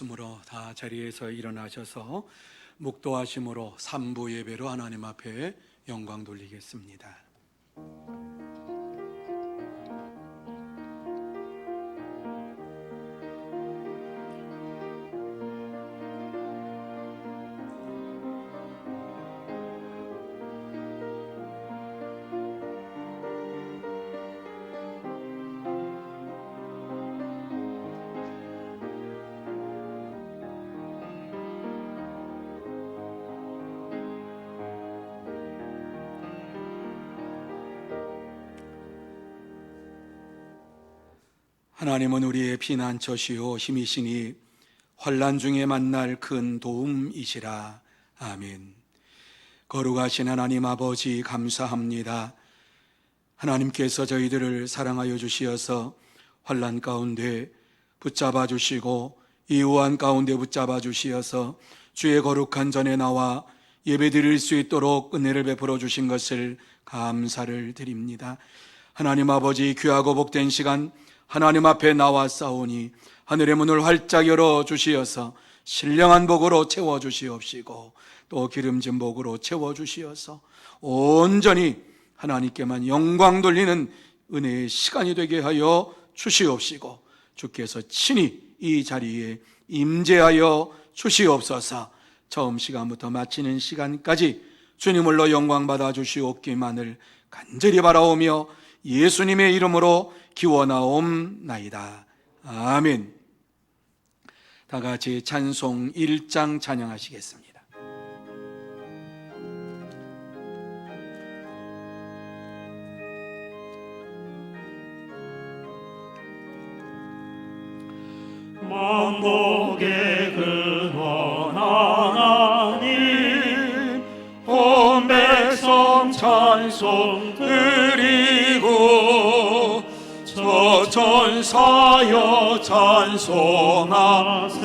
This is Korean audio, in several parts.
으로 다 자리에서 일어나셔서 묵도하심으로 3부 예배로 하나님 앞에 영광 돌리겠습니다. 하나님은 우리의 피난처시요 힘이시니 환난 중에 만날 큰 도움이시라. 아멘. 거룩하신 하나님 아버지 감사합니다. 하나님께서 저희들을 사랑하여 주시어서 환난 가운데 붙잡아 주시고 이우한 가운데 붙잡아 주시어서 주의 거룩한 전에 나와 예배드릴 수 있도록 은혜를 베풀어 주신 것을 감사를 드립니다. 하나님 아버지, 귀하고 복된 시간 하나님 앞에 나와 싸우니 하늘의 문을 활짝 열어 주시어서 신령한 복으로 채워 주시옵시고 또 기름진 복으로 채워 주시어서 온전히 하나님께만 영광 돌리는 은혜의 시간이 되게 하여 주시옵시고 주께서 친히 이 자리에 임재하여 주시옵소서. 처음 시간부터 마치는 시간까지 주님을로 영광 받아 주시옵기만을 간절히 바라오며 예수님의 이름으로 기원하옵나이다. 아멘. 다 같이 찬송 1장 찬양하시겠습니다. 만복의 근원 하나님, 온 백성 찬송 드리고 저 천사여 찬송하세.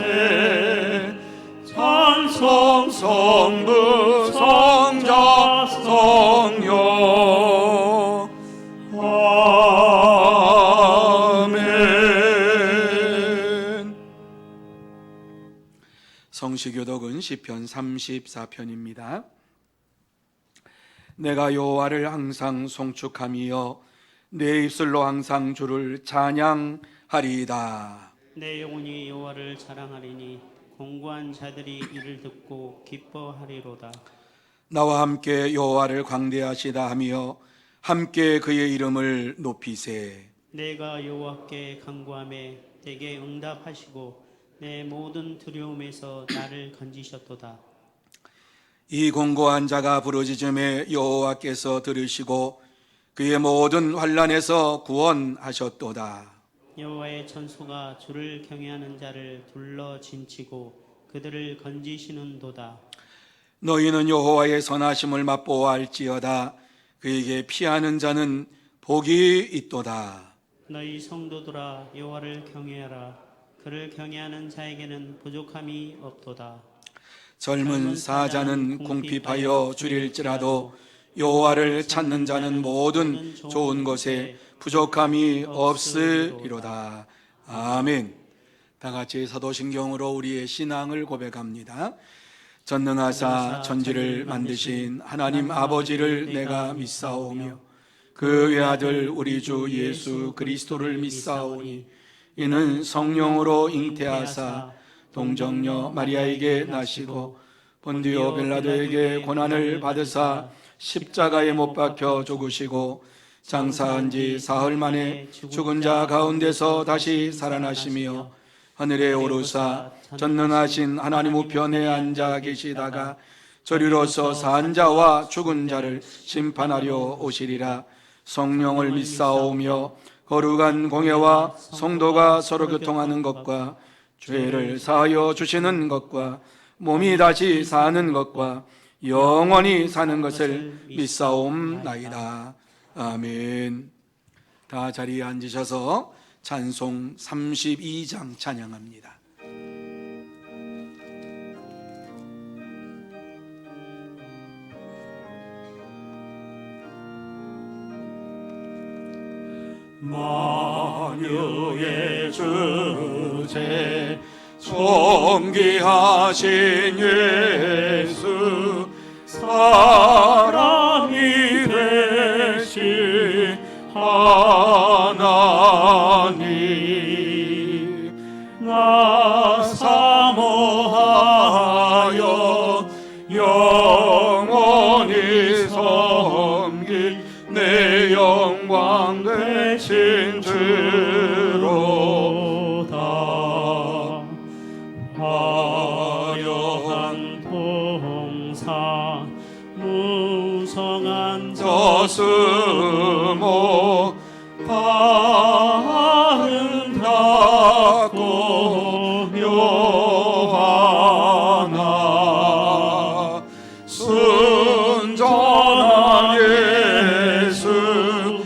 찬송 성부 성자 성령 아멘. 성시교독은 시편 34편입니다. 내가 여호와를 항상 송축하며 내 입술로 항상 주를 찬양하리이다. 내 영혼이 여호와를 자랑하리니 공고한 자들이 이를 듣고 기뻐하리로다. 나와 함께 여호와를 광대하시다 하며 함께 그의 이름을 높이세. 내가 여호와께 간구하매 내게 응답하시고 내 모든 두려움에서 나를 건지셨도다. 이 공고한 자가 부르짖음에 여호와께서 들으시고 그의 모든 환난에서 구원하셨도다. 여호와의 천소가 주를 경외하는 자를 둘러 진치고 그들을 건지시는도다. 너희는 여호와의 선하심을 맛보아할지어다. 그에게 피하는 자는 복이 있도다. 너희 성도들아 여호와를 경외하라. 그를 경외하는 자에게는 부족함이 없도다. 젊은 사자는 궁핍하여 줄일지라도 여호와를 찾는 자는 모든 좋은 것에 부족함이 없으리로다. 아멘. 다 같이 사도신경으로 우리의 신앙을 고백합니다. 전능하사 천지를 만드신 하나님 아버지를 내가 믿사오며 그 외아들 우리 주 예수 그리스도를 믿사오니 이는 성령으로 잉태하사 동정녀 마리아에게 나시고 본디오 빌라도에게 고난을 받으사 십자가에 못 박혀 죽으시고 장사한 지 사흘 만에 죽은 자 가운데서 다시 살아나시며 하늘에 오르사 전능하신 하나님 우편에 앉아 계시다가 저리로서 산 자와 죽은 자를 심판하려 오시리라. 성령을 믿사오며 거룩한 공예와 성도가 서로 교통하는 것과 죄를 사하여 주시는 것과 몸이 다시 사는 것과 영원히 사는 것을 믿사옵나이다. 아멘. 다 자리에 앉으셔서 찬송 32장 찬양합니다. 만유의 주제 존귀하신 예수 사람이 되신 하나님 나 사모하여 영원히 섬길 내 영광 되신 주로다. 화려한 통사 무성한 저수목 아름답고 묘하나 순전한 예수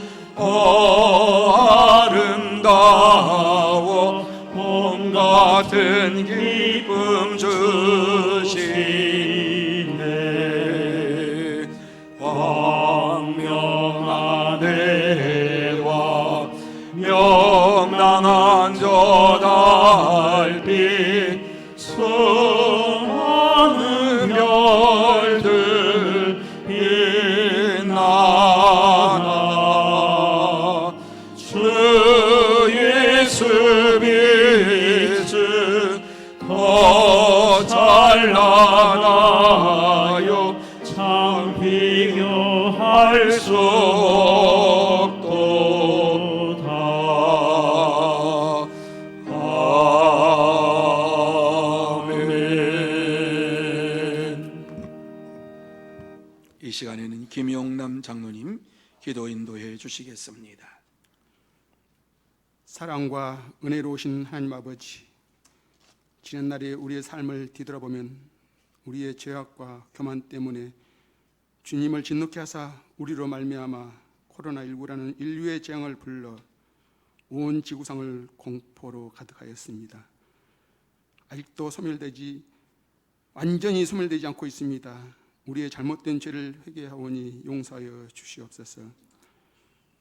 아름다워 봄 같은 기쁨 주시네. 광명한 해와 명랑한 저 달빛 수많은 별들 빛나나 주 예수 빛은 더 찬란하여 참 비교할 수 없도다. 아멘. 이 시간에는 김용남 장로님 기도 인도해 주시겠습니다. 사랑과 은혜로우신 하나님 아버지, 지난 날에 우리의 삶을 뒤돌아보면 우리의 죄악과 교만 때문에 주님을 진노케 하사 우리로 말미암아 코로나19라는 인류의 재앙을 불러 온 지구상을 공포로 가득하였습니다. 아직도 완전히 소멸되지 않고 있습니다. 우리의 잘못된 죄를 회개하오니 용서하여 주시옵소서.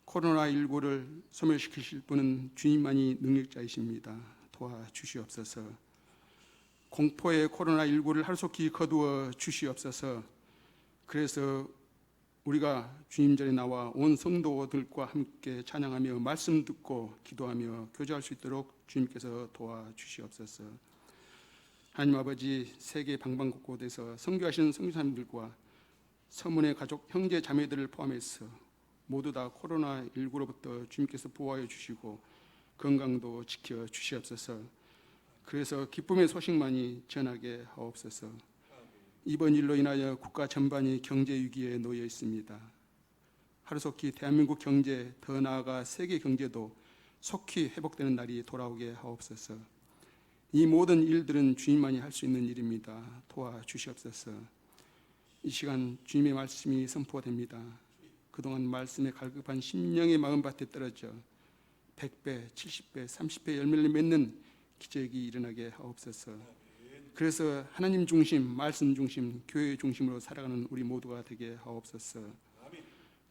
코로나19를 소멸시키실 분은 주님만이 능력자이십니다. 도와주시옵소서. 공포의 코로나19를 하루속히 거두어 주시옵소서. 그래서 우리가 주님 전에 나와 온 성도들과 함께 찬양하며 말씀 듣고 기도하며 교제할 수 있도록 주님께서 도와주시옵소서. 하나님 아버지, 세계 방방곳곳에서 선교하시는 선교사님들과 서문의 가족 형제 자매들을 포함해서 모두 다 코로나19로부터 주님께서 보호하여 주시고 건강도 지켜 주시옵소서. 그래서 기쁨의 소식만이 전하게 하옵소서. 이번 일로 인하여 국가 전반이 경제 위기에 놓여 있습니다. 하루속히 대한민국 경제, 더 나아가 세계 경제도 속히 회복되는 날이 돌아오게 하옵소서. 이 모든 일들은 주님만이 할 수 있는 일입니다. 도와주시옵소서. 이 시간 주님의 말씀이 선포됩니다. 그동안 말씀에 갈급한 심령의 마음밭에 떨어져 100배, 70배, 30배 열매를 맺는 기적이 일어나게 하옵소서. 그래서 하나님 중심, 말씀 중심, 교회 중심으로 살아가는 우리 모두가 되게 하옵소서.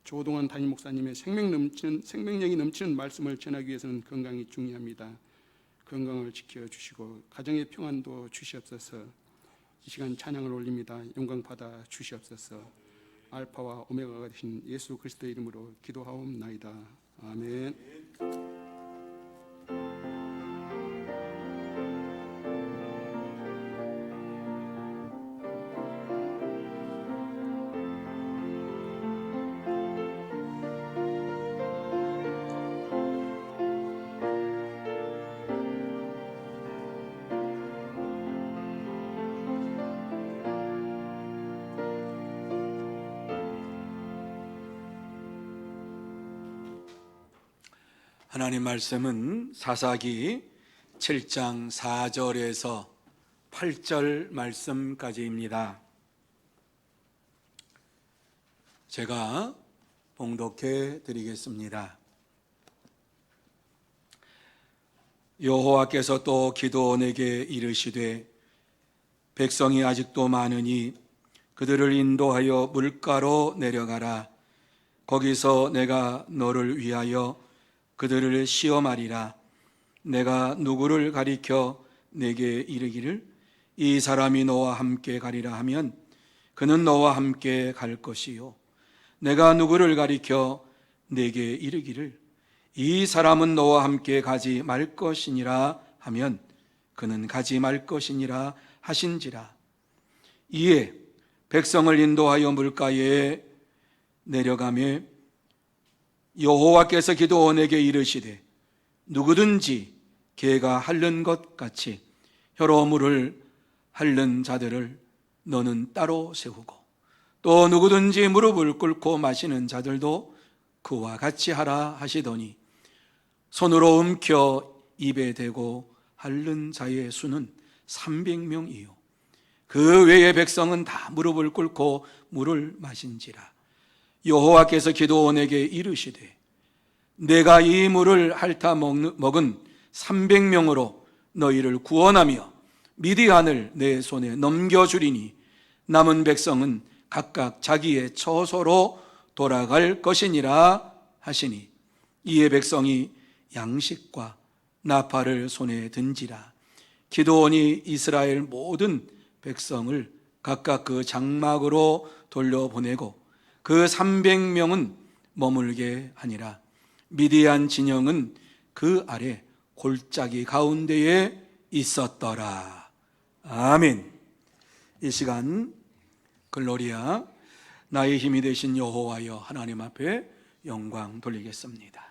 조동환 담임 목사님의 생명력이 넘치는 말씀을 전하기 위해서는 건강이 중요합니다. 건강을 지켜주시고 가정의 평안도 주시옵소서. 이 시간 찬양을 올립니다. 영광 받아 주시옵소서. 알파와 오메가가 되신 예수 그리스도의 이름으로 기도하옵나이다. 아멘. 하나님 말씀은 사사기 7장 4절에서 8절 말씀까지입니다. 제가 봉독해 드리겠습니다. 여호와께서 또 기드온에게 이르시되 백성이 아직도 많으니 그들을 인도하여 물가로 내려가라. 거기서 내가 너를 위하여 그들을 시험하리라. 내가 누구를 가리켜 내게 이르기를 이 사람이 너와 함께 가리라 하면 그는 너와 함께 갈 것이요 내가 누구를 가리켜 내게 이르기를 이 사람은 너와 함께 가지 말 것이니라 하면 그는 가지 말 것이니라 하신지라. 이에 백성을 인도하여 물가에 내려가매 여호와께서 기드온에게 이르시되 누구든지 개가 핥는 것 같이 혀로 물을 핥는 자들을 너는 따로 세우고 또 누구든지 무릎을 꿇고 마시는 자들도 그와 같이 하라 하시더니 손으로 움켜 입에 대고 핥는 자의 수는 300명이요 그 외의 백성은 다 무릎을 꿇고 물을 마신지라. 여호와께서 기드온에게 이르시되 내가 이 물을 핥아 먹은 300명으로 너희를 구원하며 미디안을 내 손에 넘겨주리니 남은 백성은 각각 자기의 처소로 돌아갈 것이니라 하시니 이에 백성이 양식과 나팔을 손에 든지라. 기드온이 이스라엘 모든 백성을 각각 그 장막으로 돌려보내고 그 300명은 머물게 하니라. 미디안 진영은 그 아래 골짜기 가운데에 있었더라. 아멘. 이 시간 글로리아 나의 힘이 되신 여호와여 하나님 앞에 영광 돌리겠습니다.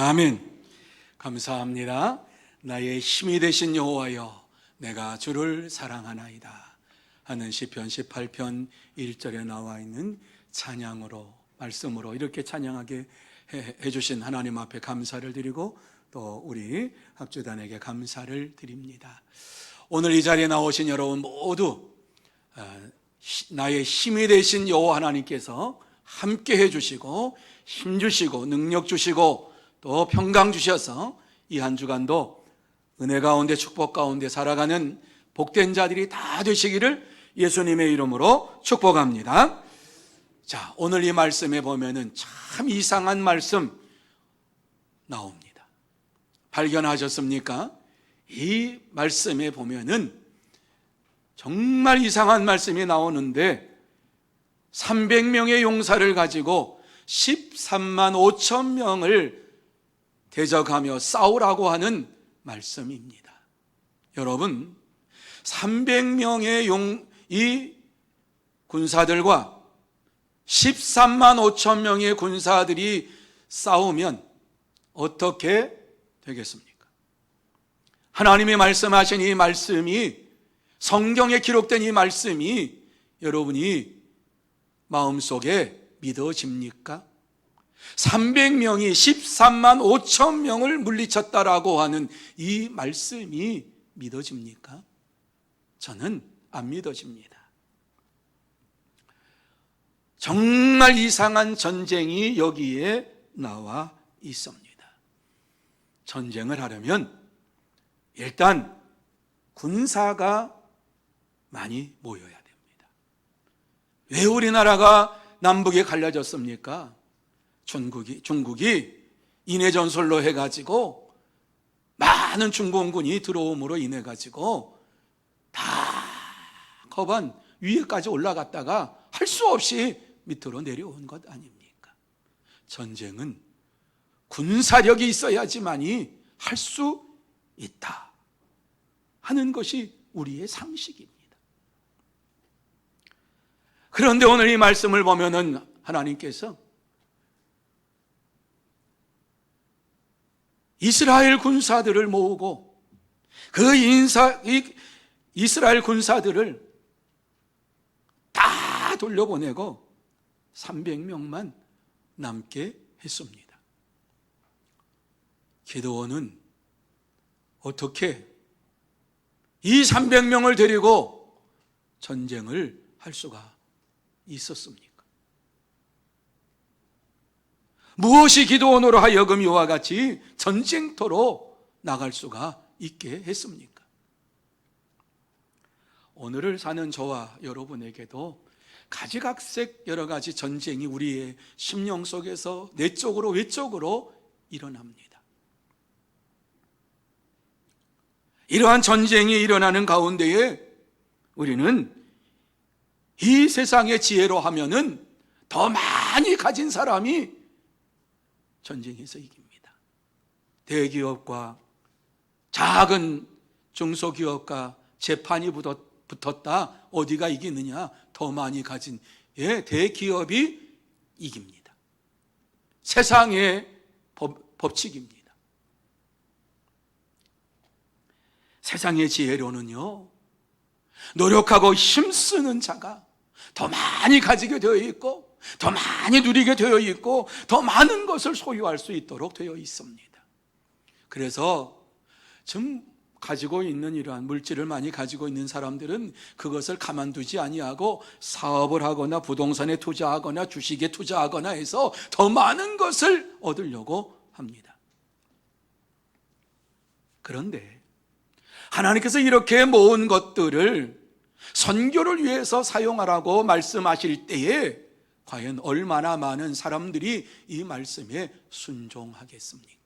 아멘. 감사합니다. 나의 힘이 되신 여호와여 내가 주를 사랑하나이다. 하는 시편 18편 1절에 나와 있는 찬양으로, 말씀으로 이렇게 찬양하게 해주신 하나님 앞에 감사를 드리고 또 우리 합주단에게 감사를 드립니다. 오늘 이 자리에 나오신 여러분 모두 나의 힘이 되신 여호와 하나님께서 함께 해주시고 힘 주시고 능력 주시고 또 평강 주셔서 이 한 주간도 은혜 가운데 축복 가운데 살아가는 복된 자들이 다 되시기를 예수님의 이름으로 축복합니다. 자, 오늘 이 말씀에 보면은 참 이상한 말씀 나옵니다. 발견하셨습니까? 이 말씀에 보면은 정말 이상한 말씀이 나오는데 300명의 용사를 가지고 13만 5천 명을 대적하며 싸우라고 하는 말씀입니다. 여러분, 300명의 이 군사들과 13만 5천 명의 군사들이 싸우면 어떻게 되겠습니까? 하나님이 말씀하신 이 말씀이, 성경에 기록된 이 말씀이 여러분이 마음속에 믿어집니까? 300명이 13만 5천 명을 물리쳤다라고 하는 이 말씀이 믿어집니까? 저는 안 믿어집니다. 정말 이상한 전쟁이 여기에 나와 있습니다. 전쟁을 하려면 일단 군사가 많이 모여야 됩니다. 왜 우리나라가 남북에 갈라졌습니까? 중국이 인해전술로 해가지고 많은 중공군이 들어옴으로 인해가지고 다 거반 위에까지 올라갔다가 할 수 없이 밑으로 내려온 것 아닙니까? 전쟁은 군사력이 있어야지만이 할 수 있다 하는 것이 우리의 상식입니다. 그런데 오늘 이 말씀을 보면은 하나님께서 이스라엘 군사들을 모으고 이스라엘 군사들을 다 돌려보내고 300명만 남게 했습니다. 기드온은 어떻게 이 300명을 데리고 전쟁을 할 수가 있었습니까? 무엇이 기드온으로 하여금 이와 같이 전쟁터로 나갈 수가 있게 했습니까? 오늘을 사는 저와 여러분에게도 가지각색 여러 가지 전쟁이 우리의 심령 속에서 내적으로 외적으로 일어납니다. 이러한 전쟁이 일어나는 가운데에 우리는 이 세상의 지혜로 하면은 더 많이 가진 사람이 전쟁에서 이깁니다. 대기업과 작은 중소기업과 재판이 붙었다. 어디가 이기느냐? 더 많이 가진 대기업이 이깁니다. 세상의 법칙입니다. 세상의 지혜로는요, 노력하고 힘쓰는 자가 더 많이 가지게 되어 있고 더 많이 누리게 되어 있고 더 많은 것을 소유할 수 있도록 되어 있습니다. 그래서 지금 가지고 있는 이러한 물질을 많이 가지고 있는 사람들은 그것을 가만두지 아니하고 사업을 하거나 부동산에 투자하거나 주식에 투자하거나 해서 더 많은 것을 얻으려고 합니다. 그런데 하나님께서 이렇게 모은 것들을 선교를 위해서 사용하라고 말씀하실 때에 과연 얼마나 많은 사람들이 이 말씀에 순종하겠습니까?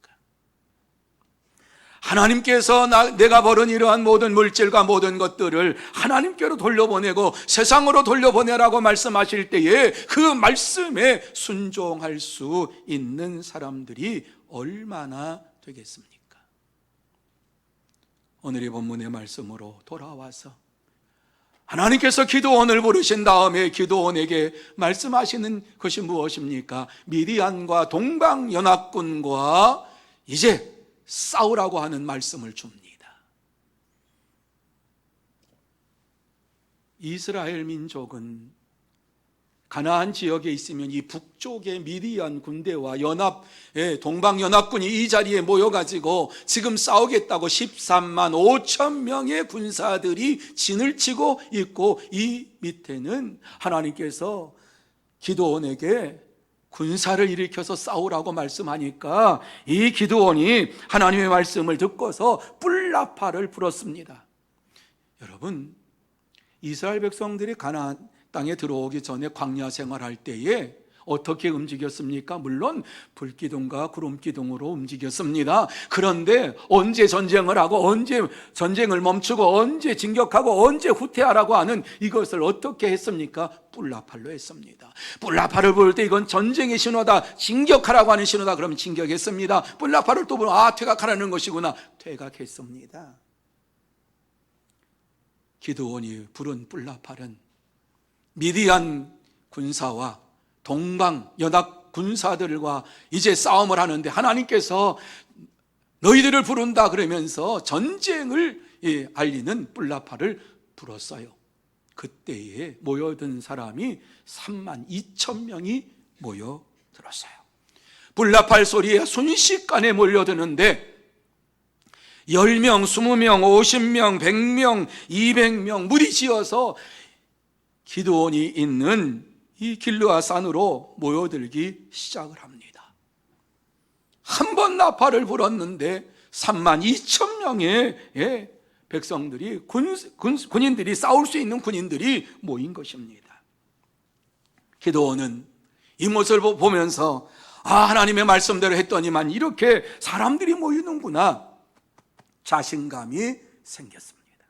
하나님께서 내가 벌은 이러한 모든 물질과 모든 것들을 하나님께로 돌려보내고 세상으로 돌려보내라고 말씀하실 때에 그 말씀에 순종할 수 있는 사람들이 얼마나 되겠습니까? 오늘 이 본문의 말씀으로 돌아와서 하나님께서 기드온을 부르신 다음에 기드온에게 말씀하시는 것이 무엇입니까? 미디안과 동방연합군과 이제 싸우라고 하는 말씀을 줍니다. 이스라엘 민족은 가나안 지역에 있으면 이 북쪽의 미디안 군대와 동방연합군이 이 자리에 모여가지고 지금 싸우겠다고 13만 5천 명의 군사들이 진을 치고 있고, 이 밑에는 하나님께서 기드온에게 군사를 일으켜서 싸우라고 말씀하니까 이 기드온이 하나님의 말씀을 듣고서 뿔나팔을 불었습니다. 여러분, 이스라엘 백성들이 가나안 땅에 들어오기 전에 광야 생활할 때에 어떻게 움직였습니까? 물론 불기둥과 구름기둥으로 움직였습니다. 그런데 언제 전쟁을 하고, 언제 전쟁을 멈추고, 언제 진격하고, 언제 후퇴하라고 하는 이것을 어떻게 했습니까? 뿔나팔로 했습니다. 뿔나팔을 부를 때 이건 전쟁의 신호다, 진격하라고 하는 신호다, 그러면 진격했습니다. 뿔나팔을 또 부르면 퇴각하라는 것이구나, 퇴각했습니다. 기드온이 부른 뿔나팔은 미디안 군사와 동방 연합 군사들과 이제 싸움을 하는데, 하나님께서 너희들을 부른다 그러면서 전쟁을 알리는 뿔나팔을 불었어요. 그때에 모여든 사람이 3만 2천 명이 모여들었어요. 뿔나팔 소리에 순식간에 몰려드는데 10명, 20명, 50명, 100명, 200명 무리지어서 기드온이 있는 이 길르아 산으로 모여들기 시작을 합니다. 한 번 나팔을 불었는데 3만 2천 명의 백성들이, 군인들이, 싸울 수 있는 군인들이 모인 것입니다. 기드온은 이 모습을 보면서 하나님의 말씀대로 했더니만 이렇게 사람들이 모이는구나, 자신감이 생겼습니다.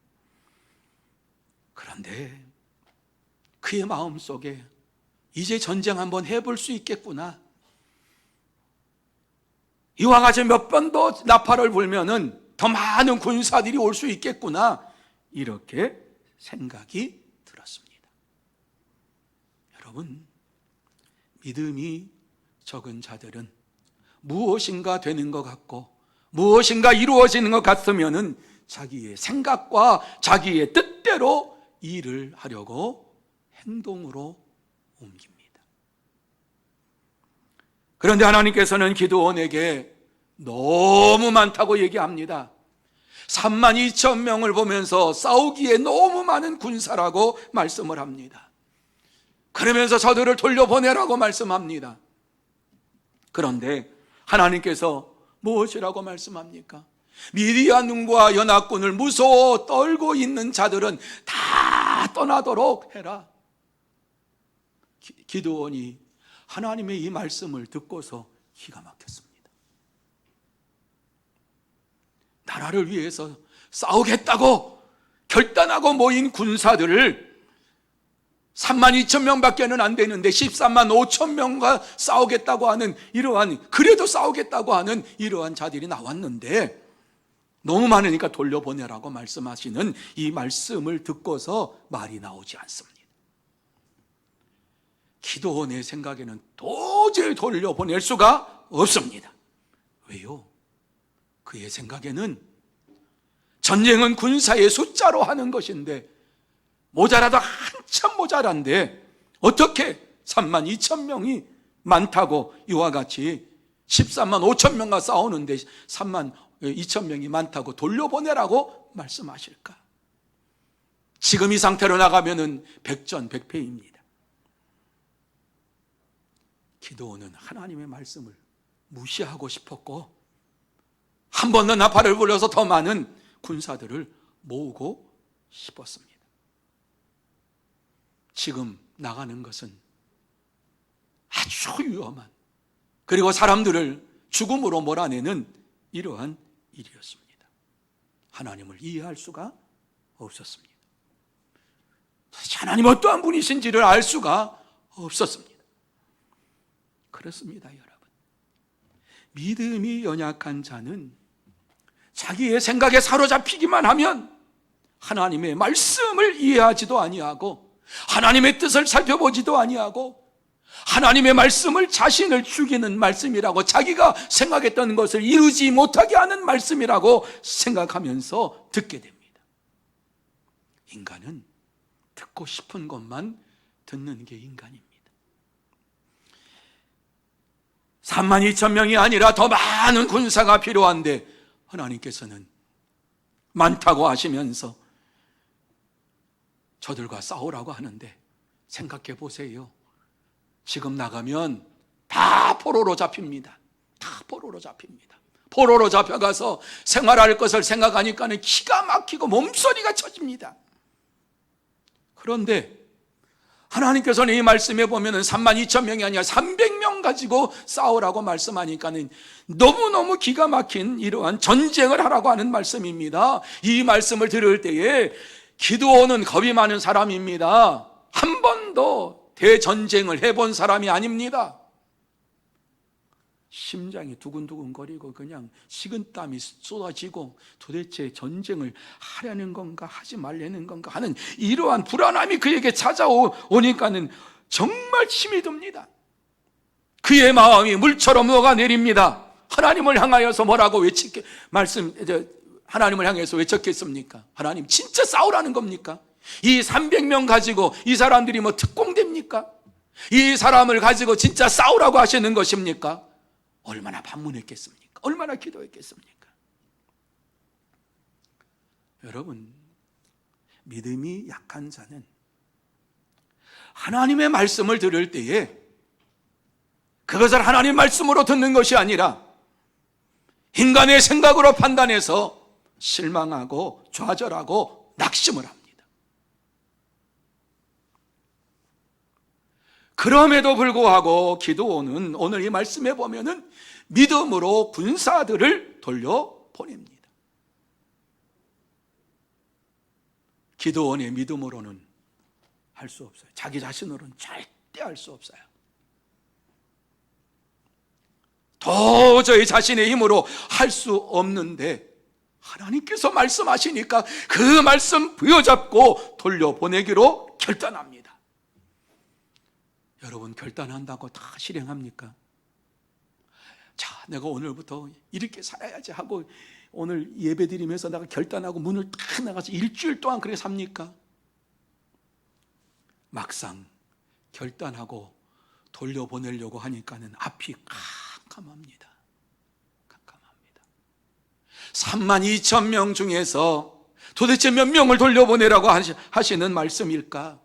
그런데 그의 마음속에 이제 전쟁 한번 해볼 수 있겠구나, 이와 같이 몇 번 더 나팔을 불면은 더 많은 군사들이 올 수 있겠구나, 이렇게 생각이 들었습니다. 여러분, 믿음이 적은 자들은 무엇인가 되는 것 같고 무엇인가 이루어지는 것 같으면은 자기의 생각과 자기의 뜻대로 일을 하려고 행동으로 옮깁니다. 그런데 하나님께서는 기드온에게 너무 많다고 얘기합니다. 3만 2천 명을 보면서 싸우기에 너무 많은 군사라고 말씀을 합니다. 그러면서 저들을 돌려보내라고 말씀합니다. 그런데 하나님께서 무엇이라고 말씀합니까? 미디안군과 연합군을 무서워 떨고 있는 자들은 다 떠나도록 해라. 기드온이 하나님의 이 말씀을 듣고서 기가 막혔습니다. 나라를 위해서 싸우겠다고 결단하고 모인 군사들을 3만 2천 명밖에는 안 되는데 13만 5천 명과 싸우겠다고 하는 그래도 싸우겠다고 하는 이러한 자들이 나왔는데 너무 많으니까 돌려보내라고 말씀하시는 이 말씀을 듣고서 말이 나오지 않습니다. 기드온의 생각에는 도저히 돌려보낼 수가 없습니다. 왜요? 그의 생각에는 전쟁은 군사의 숫자로 하는 것인데 모자라도 한참 모자란데 어떻게 3만 2천 명이 많다고 이와 같이 13만 5천 명과 싸우는데 3만 2천 명이 많다고 돌려보내라고 말씀하실까? 지금 이 상태로 나가면은 백전백패입니다. 기드온은 하나님의 말씀을 무시하고 싶었고 한 번 더 나팔을 불려서 더 많은 군사들을 모으고 싶었습니다. 지금 나가는 것은 아주 위험한, 그리고 사람들을 죽음으로 몰아내는 이러한 일이었습니다. 하나님을 이해할 수가 없었습니다. 하나님 어떠한 분이신지를 알 수가 없었습니다. 그렇습니다, 여러분. 믿음이 연약한 자는 자기의 생각에 사로잡히기만 하면 하나님의 말씀을 이해하지도 아니하고 하나님의 뜻을 살펴보지도 아니하고 하나님의 말씀을 자신을 죽이는 말씀이라고, 자기가 생각했던 것을 이루지 못하게 하는 말씀이라고 생각하면서 듣게 됩니다. 인간은 듣고 싶은 것만 듣는 게 인간입니다. 32,000명이 아니라 더 많은 군사가 필요한데 하나님께서는 많다고 하시면서 저들과 싸우라고 하는데, 생각해 보세요. 지금 나가면 다 포로로 잡힙니다. 다 포로로 잡힙니다. 포로로 잡혀가서 생활할 것을 생각하니까는 기가 막히고 몸소리가 쳐집니다. 그런데 하나님께서는 이 말씀에 보면은 32,000명이 아니라 300명 가지고 싸우라고 말씀하니까는 너무너무 기가 막힌 이러한 전쟁을 하라고 하는 말씀입니다. 이 말씀을 들을 때에 기드온은 겁이 많은 사람입니다. 한 번도 대전쟁을 해본 사람이 아닙니다. 심장이 두근두근거리고 그냥 식은땀이 쏟아지고 도대체 전쟁을 하려는 건가 하지 말려는 건가 하는 이러한 불안함이 그에게 찾아오니까는 정말 힘이 듭니다. 그의 마음이 물처럼 녹아내립니다. 하나님을 향하여서 뭐라고 하나님을 향해서 외쳤겠습니까? 하나님 진짜 싸우라는 겁니까? 이 300명 가지고 이 사람들이 뭐 특공대입니까? 이 사람을 가지고 진짜 싸우라고 하시는 것입니까? 얼마나 반문했겠습니까? 얼마나 기도했겠습니까? 여러분, 믿음이 약한 자는 하나님의 말씀을 들을 때에 그것을 하나님 말씀으로 듣는 것이 아니라 인간의 생각으로 판단해서 실망하고 좌절하고 낙심을 합니다. 그럼에도 불구하고 기드온은 오늘 이 말씀에 보면은 믿음으로 군사들을 돌려보냅니다. 기드온의 믿음으로는 할 수 없어요. 자기 자신으로는 절대 할 수 없어요. 도저히 자신의 힘으로 할 수 없는데 하나님께서 말씀하시니까 그 말씀 부여잡고 돌려보내기로 결단합니다. 여러분, 결단한다고 다 실행합니까? 자, 내가 오늘부터 이렇게 살아야지 하고 오늘 예배 드리면서 내가 결단하고 문을 딱 나가서 일주일 동안 그렇게 삽니까? 막상 결단하고 돌려보내려고 하니까는 앞이 캄캄합니다. 32,000명 중에서 도대체 몇 명을 돌려보내라고 하시는 말씀일까?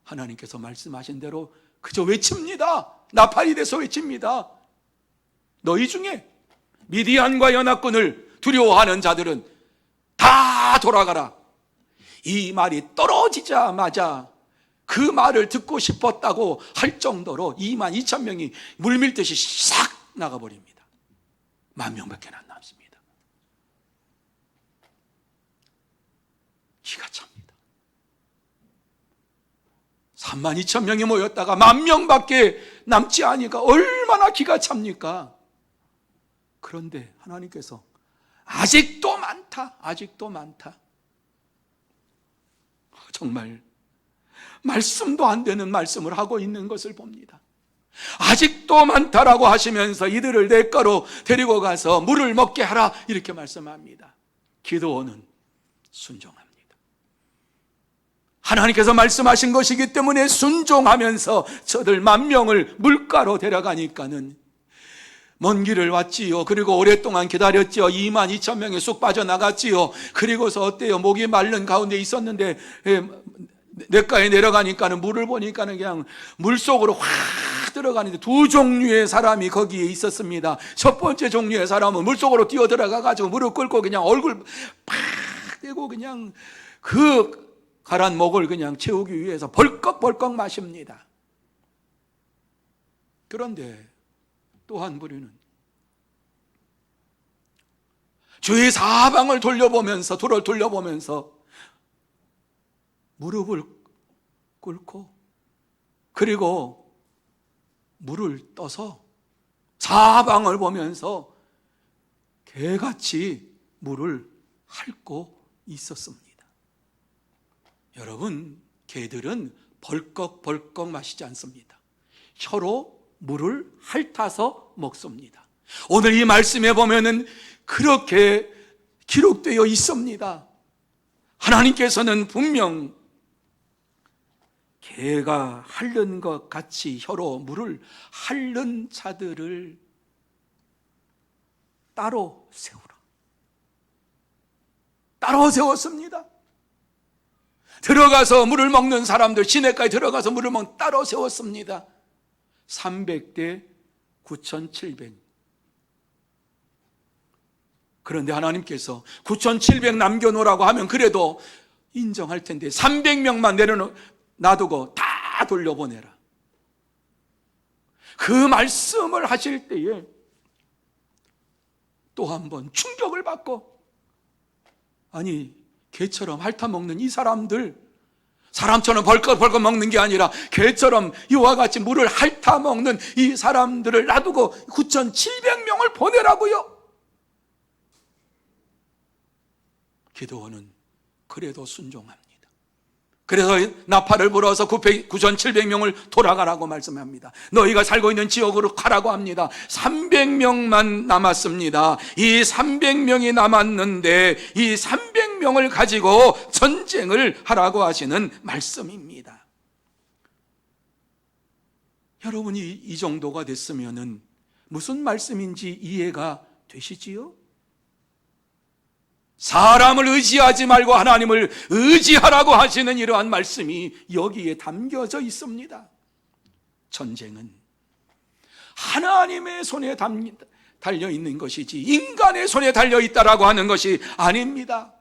하나님께서 말씀하신 대로 그저 외칩니다. 나팔이 돼서 외칩니다. 너희 중에 미디안과 연합군을 두려워하는 자들은 다 돌아가라. 이 말이 떨어지자마자 그 말을 듣고 싶었다고 할 정도로 22,000명이 물밀듯이 싹 나가버립니다. 10,000명밖에 안 남습니다. 기가 찹니다. 32,000명이 모였다가 10,000명밖에 남지 않으니까 얼마나 기가 찹니까? 그런데 하나님께서 아직도 많다, 아직도 많다. 정말 말씀도 안 되는 말씀을 하고 있는 것을 봅니다. 아직도 많다라고 하시면서 이들을 냇가로 데리고 가서 물을 먹게 하라 이렇게 말씀합니다. 기드온은 순종합니다. 하나님께서 말씀하신 것이기 때문에 순종하면서 저들 10,000명을 물가로 데려가니까는 먼 길을 왔지요. 그리고 오랫동안 기다렸지요. 22,000명이 쑥 빠져나갔지요. 그리고서 어때요? 목이 마른 가운데 있었는데 냇가에 내려가니까는 물을 보니까는 그냥 물속으로 확 들어가는데 두 종류의 사람이 거기에 있었습니다. 첫 번째 종류의 사람은 물속으로 뛰어 들어가가지고 무릎 꿇고 그냥 얼굴 팍 대고 그냥 그 가란 목을 그냥 채우기 위해서 벌컥벌컥 마십니다. 그런데 또 한 부류는 주위 사방을 돌려보면서 돌을 돌려보면서 무릎을 꿇고 그리고 물을 떠서 사방을 보면서 개같이 물을 핥고 있었습니다. 여러분, 개들은 벌컥벌컥 마시지 않습니다. 혀로 물을 핥아서 먹습니다. 오늘 이 말씀에 보면은 그렇게 기록되어 있습니다. 하나님께서는 분명 개가 핥는 것 같이 혀로 물을 핥는 자들을 따로 세우라. 따로 세웠습니다. 들어가서 물을 먹는 사람들, 시내가에 들어가서 물을 먹는 따로 세웠습니다. 300대 9,700. 그런데 하나님께서 9,700 남겨놓으라고 하면 그래도 인정할 텐데 300명만 놔두고 다 돌려보내라. 그 말씀을 하실 때에 또 한 번 충격을 받고, 아니 개처럼 핥아먹는 이 사람들, 사람처럼 벌컥벌컥 먹는 게 아니라 개처럼 이와 같이 물을 핥아먹는 이 사람들을 놔두고 9,700명을 보내라고요. 기드온은 그래도 순종합니다. 그래서 나팔을 불어서 9,700명을 돌아가라고 말씀합니다. 너희가 살고 있는 지역으로 가라고 합니다. 300명만 남았습니다. 이 300명이 남았는데 이 300명을 가지고 전쟁을 하라고 하시는 말씀입니다. 여러분이 이 정도가 됐으면은 무슨 말씀인지 이해가 되시지요? 사람을 의지하지 말고 하나님을 의지하라고 하시는 이러한 말씀이 여기에 담겨져 있습니다. 전쟁은 하나님의 손에 달려 있는 것이지 인간의 손에 달려 있다라고 하는 것이 아닙니다.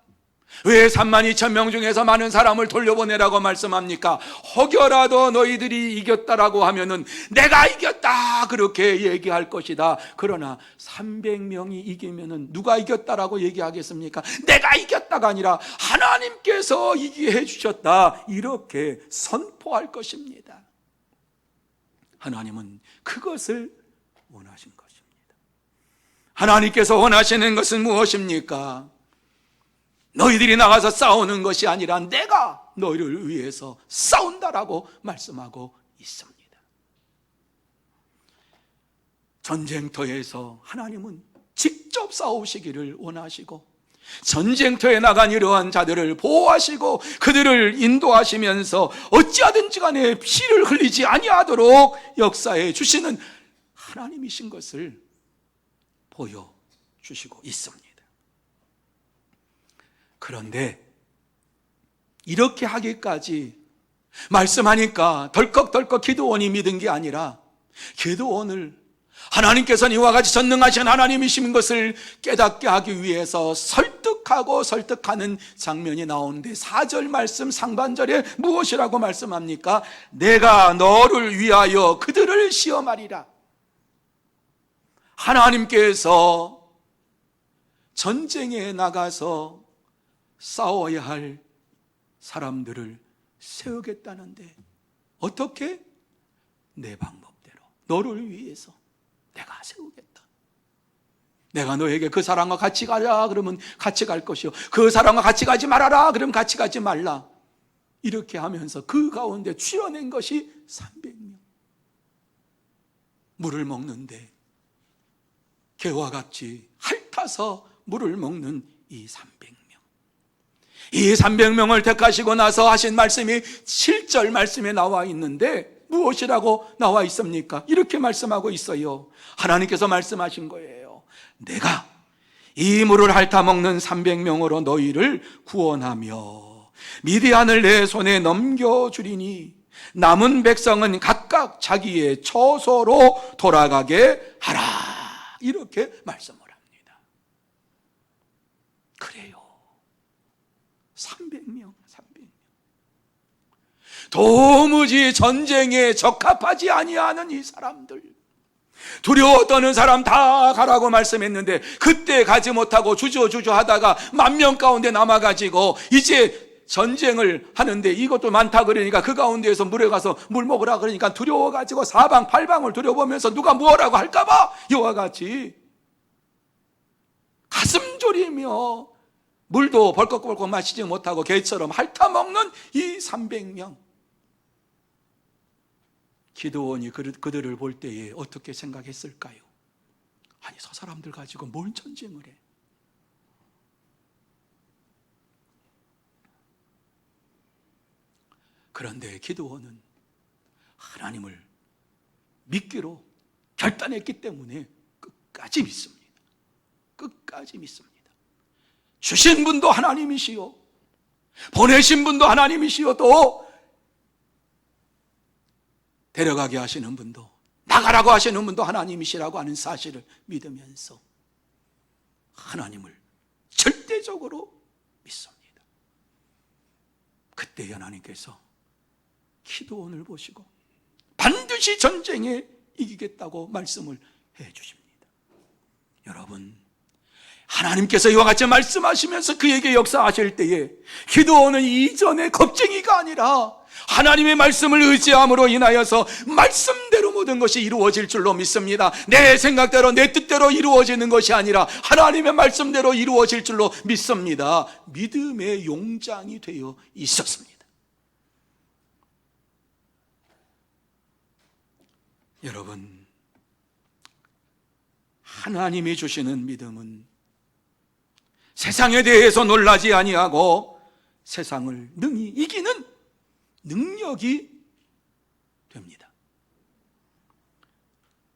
왜 32,000명 중에서 많은 사람을 돌려보내라고 말씀합니까? 혹여라도 너희들이 이겼다라고 하면은 내가 이겼다 그렇게 얘기할 것이다. 그러나 300명이 이기면은 누가 이겼다라고 얘기하겠습니까? 내가 이겼다가 아니라 하나님께서 이기게 해주셨다 이렇게 선포할 것입니다. 하나님은 그것을 원하신 것입니다. 하나님께서 원하시는 것은 무엇입니까? 너희들이 나가서 싸우는 것이 아니라 내가 너희를 위해서 싸운다라고 말씀하고 있습니다. 전쟁터에서 하나님은 직접 싸우시기를 원하시고 전쟁터에 나간 이러한 자들을 보호하시고 그들을 인도하시면서 어찌하든지 간에 피를 흘리지 아니하도록 역사해 주시는 하나님이신 것을 보여주시고 있습니다. 그런데 이렇게 하기까지 말씀하니까 덜컥덜컥 기드온이 믿은 게 아니라 기드온을 하나님께서는 이와 같이 전능하신 하나님이신 것을 깨닫게 하기 위해서 설득하고 설득하는 장면이 나오는데 4절 말씀 상반절에 무엇이라고 말씀합니까? 내가 너를 위하여 그들을 시험하리라. 하나님께서 전쟁에 나가서 싸워야 할 사람들을 세우겠다는데 어떻게? 내 방법대로 너를 위해서 내가 세우겠다. 내가 너에게 그 사람과 같이 가자 그러면 같이 갈 것이요 그 사람과 같이 가지 말아라 그러면 같이 가지 말라. 이렇게 하면서 그 가운데 추려낸 것이 300명. 물을 먹는데 개와 같이 핥아서 물을 먹는 이 300명. 이 300명을 택하시고 나서 하신 말씀이 7절 말씀에 나와 있는데 무엇이라고 나와 있습니까? 이렇게 말씀하고 있어요. 하나님께서 말씀하신 거예요. 내가 이 물을 핥아먹는 300명으로 너희를 구원하며 미디안을 내 손에 넘겨주리니 남은 백성은 각각 자기의 처소로 돌아가게 하라. 이렇게 말씀을 합니다. 그래요. 300명. 도무지 전쟁에 적합하지 아니하는 이 사람들, 두려워 떠는 사람 다 가라고 말씀했는데 그때 가지 못하고 주저주저 하다가 10,000명 가운데 남아가지고 이제 전쟁을 하는데 이것도 많다 그러니까 그 가운데에서 물에 가서 물 먹으라 그러니까 두려워가지고 사방팔방을 둘러보면서 누가 뭐라고 할까봐 이와 같이 가슴 졸이며 물도 벌컥벌컥 마시지 못하고 개처럼 핥아먹는 이 300명. 기드온이 그들을 볼 때에 어떻게 생각했을까요? 아니 저 사람들 가지고 뭘 전쟁을 해? 그런데 기드온은 하나님을 믿기로 결단했기 때문에 끝까지 믿습니다. 끝까지 믿습니다. 주신 분도 하나님이시요, 보내신 분도 하나님이시요, 또 데려가게 하시는 분도, 나가라고 하시는 분도 하나님이시라고 하는 사실을 믿으면서 하나님을 절대적으로 믿습니다. 그때 하나님께서 기드온을 보시고 반드시 전쟁에 이기겠다고 말씀을 해 주십니다. 여러분, 하나님께서 이와 같이 말씀하시면서 그에게 역사하실 때에 기드온은 이전의 겁쟁이가 아니라 하나님의 말씀을 의지함으로 인하여서 말씀대로 모든 것이 이루어질 줄로 믿습니다. 내 생각대로 내 뜻대로 이루어지는 것이 아니라 하나님의 말씀대로 이루어질 줄로 믿습니다. 믿음의 용장이 되어 있었습니다. 여러분, 하나님이 주시는 믿음은 세상에 대해서 놀라지 아니하고 세상을 능히 이기는 능력이 됩니다.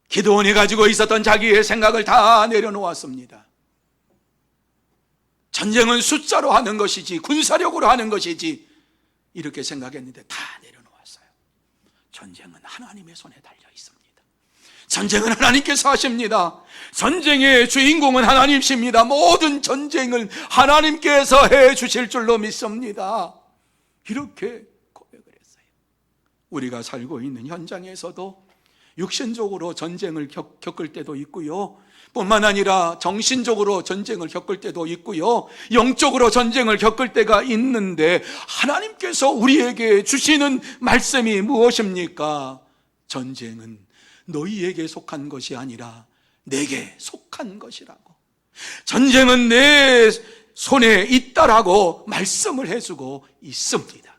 기드온이 가지고 있었던 자기의 생각을 다 내려놓았습니다. 전쟁은 숫자로 하는 것이지 군사력으로 하는 것이지 이렇게 생각했는데 다 내려놓았어요. 전쟁은 하나님의 손에 달려 있습니다. 전쟁은 하나님께서 하십니다. 전쟁의 주인공은 하나님이십니다. 모든 전쟁을 하나님께서 해 주실 줄로 믿습니다. 이렇게 고백을 했어요. 우리가 살고 있는 현장에서도 육신적으로 전쟁을 겪을 때도 있고요, 뿐만 아니라 정신적으로 전쟁을 겪을 때도 있고요, 영적으로 전쟁을 겪을 때가 있는데 하나님께서 우리에게 주시는 말씀이 무엇입니까? 전쟁은 너희에게 속한 것이 아니라 내게 속한 것이라고, 전쟁은 내 손에 있다라고 말씀을 해주고 있습니다.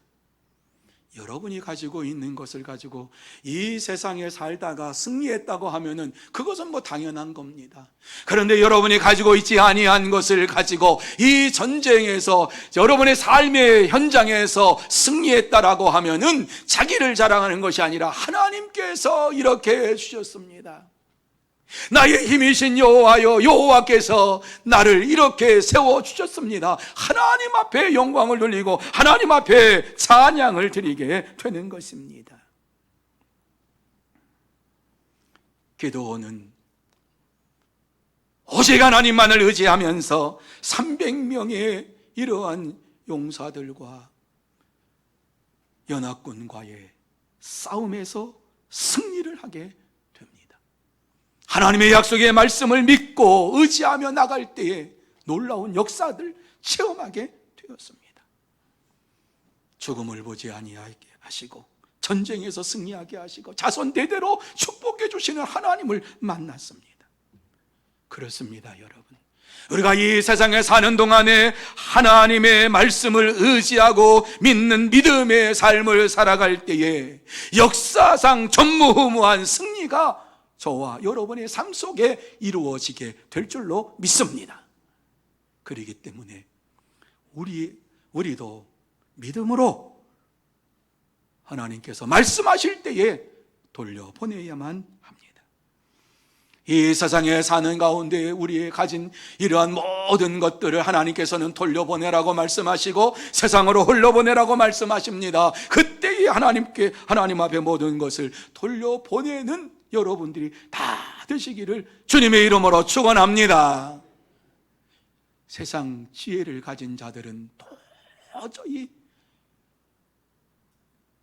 여러분이 가지고 있는 것을 가지고 이 세상에 살다가 승리했다고 하면은 그것은 뭐 당연한 겁니다. 그런데 여러분이 가지고 있지 아니한 것을 가지고 이 전쟁에서 여러분의 삶의 현장에서 승리했다라고 하면은 자기를 자랑하는 것이 아니라 하나님께서 이렇게 해주셨습니다. 나의 힘이신 여호와여, 여호와께서 나를 이렇게 세워주셨습니다. 하나님 앞에 영광을 돌리고 하나님 앞에 찬양을 드리게 되는 것입니다. 기드온은 오직 하나님만을 의지하면서 300명의 이러한 용사들과 연합군과의 싸움에서 승리를 하게 하나님의 약속의 말씀을 믿고 의지하며 나갈 때에 놀라운 역사들 체험하게 되었습니다. 죽음을 보지 아니하게 하시고 전쟁에서 승리하게 하시고 자손 대대로 축복해 주시는 하나님을 만났습니다. 그렇습니다, 여러분. 우리가 이 세상에 사는 동안에 하나님의 말씀을 의지하고 믿는 믿음의 삶을 살아갈 때에 역사상 전무후무한 승리가 저와 여러분의 삶 속에 이루어지게 될 줄로 믿습니다. 그렇기 때문에 우리도 믿음으로 하나님께서 말씀하실 때에 돌려보내야만 합니다. 이 세상에 사는 가운데 우리의 가진 이러한 모든 것들을 하나님께서는 돌려보내라고 말씀하시고 세상으로 흘려보내라고 말씀하십니다. 그때에 하나님 앞에 모든 것을 돌려보내는 여러분들이 다 되시기를 주님의 이름으로 축원합니다. 세상 지혜를 가진 자들은 도저히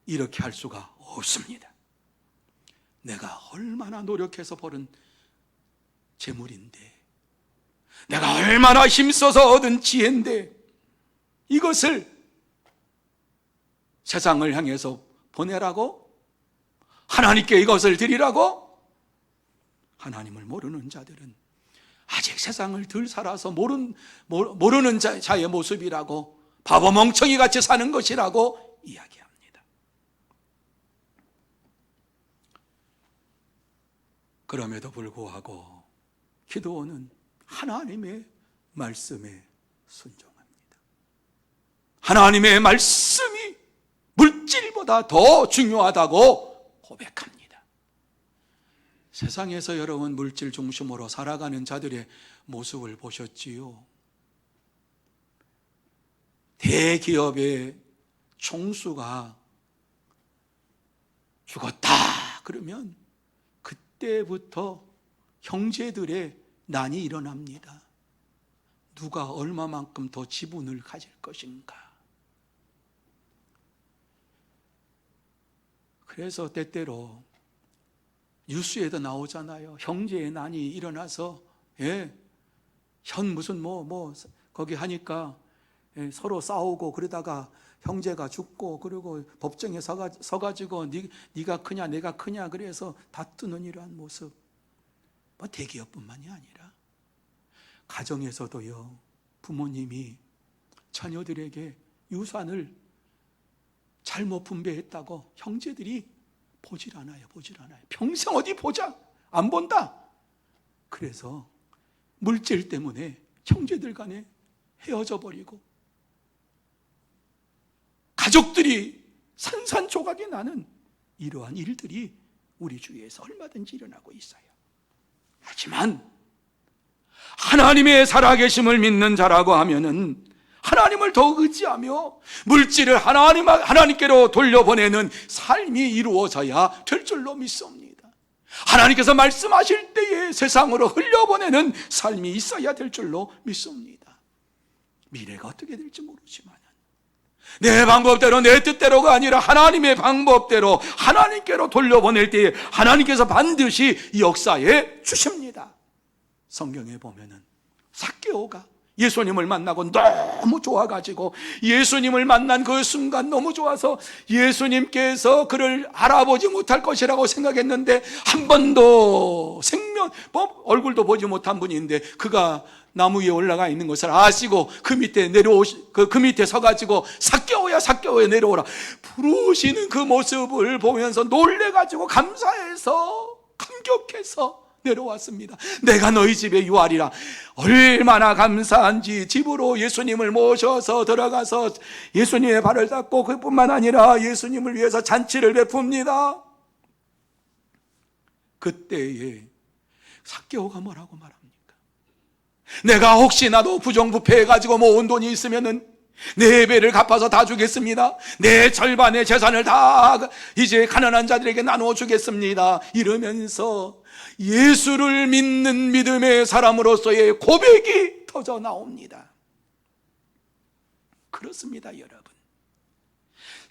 이렇게 할 수가 없습니다. 내가 얼마나 노력해서 벌은 재물인데, 내가 얼마나 힘써서 얻은 지혜인데 이것을 세상을 향해서 보내라고? 하나님께 이것을 드리라고? 하나님을 모르는 자들은 아직 세상을 덜 살아서 모르는 자의 모습이라고, 바보 멍청이 같이 사는 것이라고 이야기합니다. 그럼에도 불구하고 기드온은 하나님의 말씀에 순종합니다. 하나님의 말씀이 물질보다 더 중요하다고 고백합니다. 세상에서 여러분 물질 중심으로 살아가는 자들의 모습을 보셨지요? 대기업의 총수가 죽었다 그러면 그때부터 형제들의 난이 일어납니다. 누가 얼마만큼 더 지분을 가질 것인가. 그래서 때때로 뉴스에도 나오잖아요. 형제의 난이 일어나서 현 무슨 거기 하니까 서로 싸우고 그러다가 형제가 죽고 그리고 법정에 서가지고 네가 크냐 내가 크냐 그래서 다투는 이러한 모습. 대기업뿐만이 아니라 가정에서도요. 부모님이 자녀들에게 유산을 잘못 분배했다고 형제들이 보질 않아요. 평생 어디 보자. 안 본다. 그래서 물질 때문에 형제들 간에 헤어져 버리고 가족들이 산산조각이 나는 이러한 일들이 우리 주위에서 얼마든지 일어나고 있어요. 하지만 하나님의 살아계심을 믿는 자라고 하면은 하나님을 더 의지하며 물질을 하나님께로 돌려보내는 삶이 이루어져야 될 줄로 믿습니다. 하나님께서 말씀하실 때에 세상으로 흘려보내는 삶이 있어야 될 줄로 믿습니다. 미래가 어떻게 될지 모르지만 내 방법대로 내 뜻대로가 아니라 하나님의 방법대로 하나님께로 돌려보낼 때에 하나님께서 반드시 역사해 주십니다. 성경에 보면은 삭개오가 예수님을 만나고 너무 좋아가지고 예수님을 만난 그 순간 너무 좋아서 예수님께서 그를 알아보지 못할 것이라고 생각했는데 한 번도 얼굴도 보지 못한 분인데 그가 나무 위에 올라가 있는 것을 아시고 그 밑에 서가지고 삭개오야 내려오라 부르시는 그 모습을 보면서 놀래가지고 감사해서 감격해서 내려왔습니다. 내가 너희 집에 유하리라. 얼마나 감사한지 집으로 예수님을 모셔서 들어가서 예수님의 발을 닦고 그뿐만 아니라 예수님을 위해서 잔치를 베풉니다. 그때에 삭개오가 뭐라고 말합니까? 내가 혹시 나도 부정부패해가지고 모은 돈이 있으면은 네 배를 갚아서 다 주겠습니다. 내 절반의 재산을 다 이제 가난한 자들에게 나누어 주겠습니다. 이러면서 예수를 믿는 믿음의 사람으로서의 고백이 터져 나옵니다. 그렇습니다, 여러분.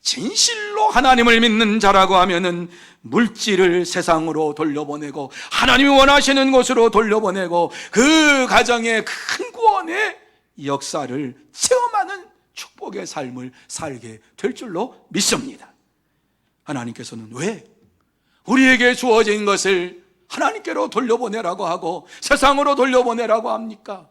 진실로 하나님을 믿는 자라고 하면은 물질을 세상으로 돌려보내고 하나님이 원하시는 곳으로 돌려보내고 그 가정의 큰 구원의 역사를 체험하는 축복의 삶을 살게 될 줄로 믿습니다. 하나님께서는 왜 우리에게 주어진 것을 하나님께로 돌려보내라고 하고 세상으로 돌려보내라고 합니까?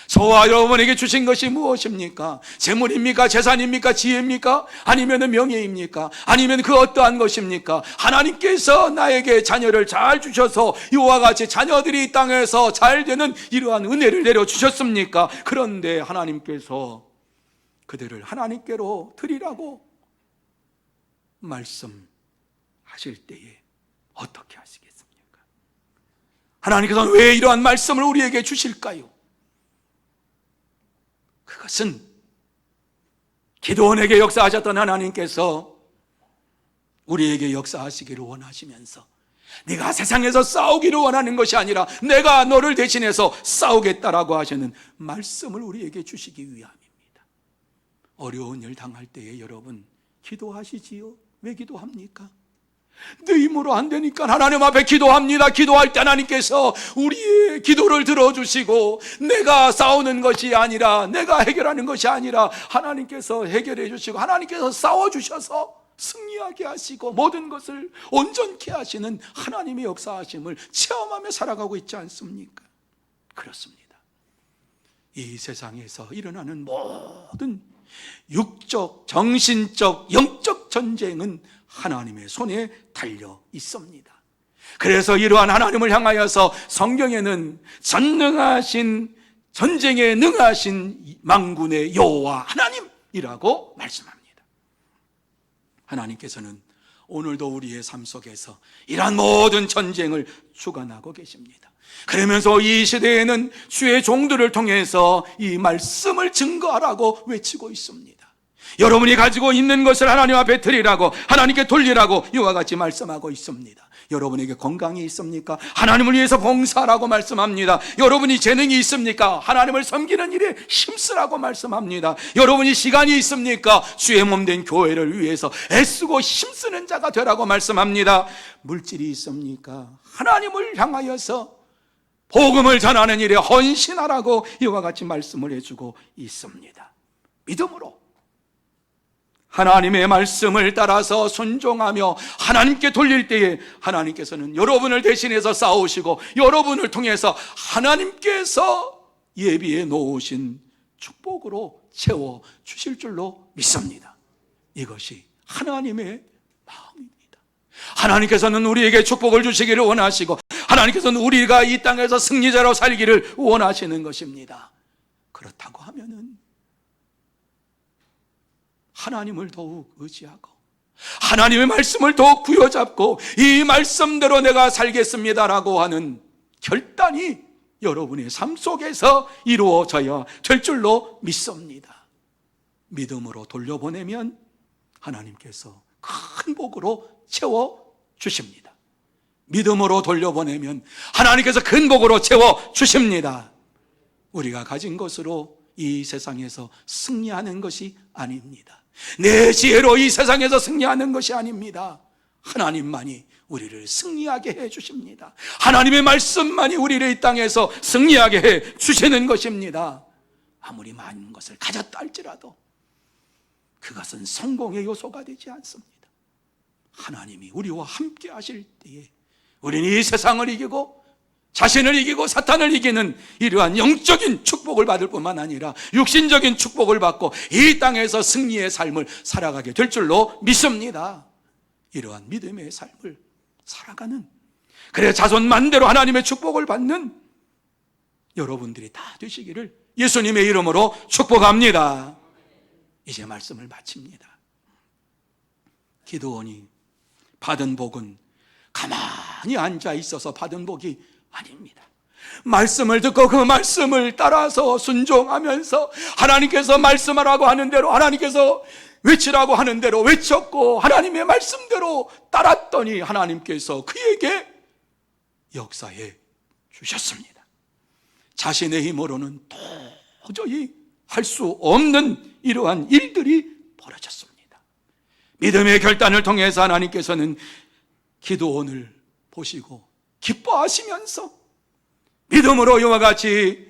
저와 여러분에게 주신 것이 무엇입니까? 재물입니까? 재산입니까? 지혜입니까? 아니면 명예입니까? 아니면 그 어떠한 것입니까? 하나님께서 나에게 자녀를 잘 주셔서 이와 같이 자녀들이 이 땅에서 잘 되는 이러한 은혜를 내려주셨습니까? 그런데 하나님께서 그들을 하나님께로 드리라고 말씀하실 때에 어떻게 하시겠습니까? 하나님께서는 왜 이러한 말씀을 우리에게 주실까요? 그것은 기드온에게 역사하셨던 하나님께서 우리에게 역사하시기를 원하시면서 네가 세상에서 싸우기를 원하는 것이 아니라 내가 너를 대신해서 싸우겠다라고 하시는 말씀을 우리에게 주시기 위함입니다. 어려운 일 당할 때에 여러분 기도하시지요? 왜 기도합니까? 내 힘으로 안 되니까 하나님 앞에 기도합니다. 기도할 때 하나님께서 우리의 기도를 들어주시고 내가 싸우는 것이 아니라 내가 해결하는 것이 아니라 하나님께서 해결해 주시고 하나님께서 싸워주셔서 승리하게 하시고 모든 것을 온전케 하시는 하나님의 역사하심을 체험하며 살아가고 있지 않습니까? 그렇습니다. 이 세상에서 일어나는 모든 육적, 정신적, 영적 전쟁은 하나님의 손에 달려 있습니다. 그래서 이러한 하나님을 향하여서 성경에는 전능하신 전쟁에 능하신 만군의 여호와 하나님이라고 말씀합니다. 하나님께서는 오늘도 우리의 삶 속에서 이러한 모든 전쟁을 주관하고 계십니다. 그러면서 이 시대에는 주의 종들을 통해서 이 말씀을 증거하라고 외치고 있습니다. 여러분이 가지고 있는 것을 하나님 앞에 드리라고, 하나님께 돌리라고 이와 같이 말씀하고 있습니다. 여러분에게 건강이 있습니까? 하나님을 위해서 봉사하라고 말씀합니다. 여러분이 재능이 있습니까? 하나님을 섬기는 일에 힘쓰라고 말씀합니다. 여러분이 시간이 있습니까? 주의 몸된 교회를 위해서 애쓰고 힘쓰는 자가 되라고 말씀합니다. 물질이 있습니까? 하나님을 향하여서 복음을 전하는 일에 헌신하라고 이와 같이 말씀을 해주고 있습니다. 믿음으로 하나님의 말씀을 따라서 순종하며 하나님께 돌릴 때에 하나님께서는 여러분을 대신해서 싸우시고 여러분을 통해서 하나님께서 예비해 놓으신 축복으로 채워 주실 줄로 믿습니다. 이것이 하나님의 마음입니다. 하나님께서는 우리에게 축복을 주시기를 원하시고 하나님께서는 우리가 이 땅에서 승리자로 살기를 원하시는 것입니다. 그렇다고 하면은 하나님을 더욱 의지하고 하나님의 말씀을 더욱 부여잡고 이 말씀대로 내가 살겠습니다라고 하는 결단이 여러분의 삶 속에서 이루어져야 될 줄로 믿습니다. 믿음으로 돌려보내면 하나님께서 큰 복으로 채워주십니다. 믿음으로 돌려보내면 하나님께서 큰 복으로 채워주십니다. 우리가 가진 것으로 이 세상에서 승리하는 것이 아닙니다. 내 지혜로 이 세상에서 승리하는 것이 아닙니다. 하나님만이 우리를 승리하게 해 주십니다. 하나님의 말씀만이 우리를 이 땅에서 승리하게 해 주시는 것입니다. 아무리 많은 것을 가졌다 할지라도 그것은 성공의 요소가 되지 않습니다. 하나님이 우리와 함께 하실 때에 우리는 이 세상을 이기고 자신을 이기고 사탄을 이기는 이러한 영적인 축복을 받을 뿐만 아니라 육신적인 축복을 받고 이 땅에서 승리의 삶을 살아가게 될 줄로 믿습니다. 이러한 믿음의 삶을 살아가는, 그래 자손 만대로 하나님의 축복을 받는 여러분들이 다 되시기를 예수님의 이름으로 축복합니다. 이제 말씀을 마칩니다. 기드온이 받은 복은 가만히 앉아 있어서 받은 복이 아닙니다. 말씀을 듣고 그 말씀을 따라서 순종하면서 하나님께서 말씀하라고 하는 대로, 하나님께서 외치라고 하는 대로 외쳤고 하나님의 말씀대로 따랐더니 하나님께서 그에게 역사해 주셨습니다. 자신의 힘으로는 도저히 할 수 없는 이러한 일들이 벌어졌습니다. 믿음의 결단을 통해서 하나님께서는 기드온을 보시고 기뻐하시면서 믿음으로 이와 같이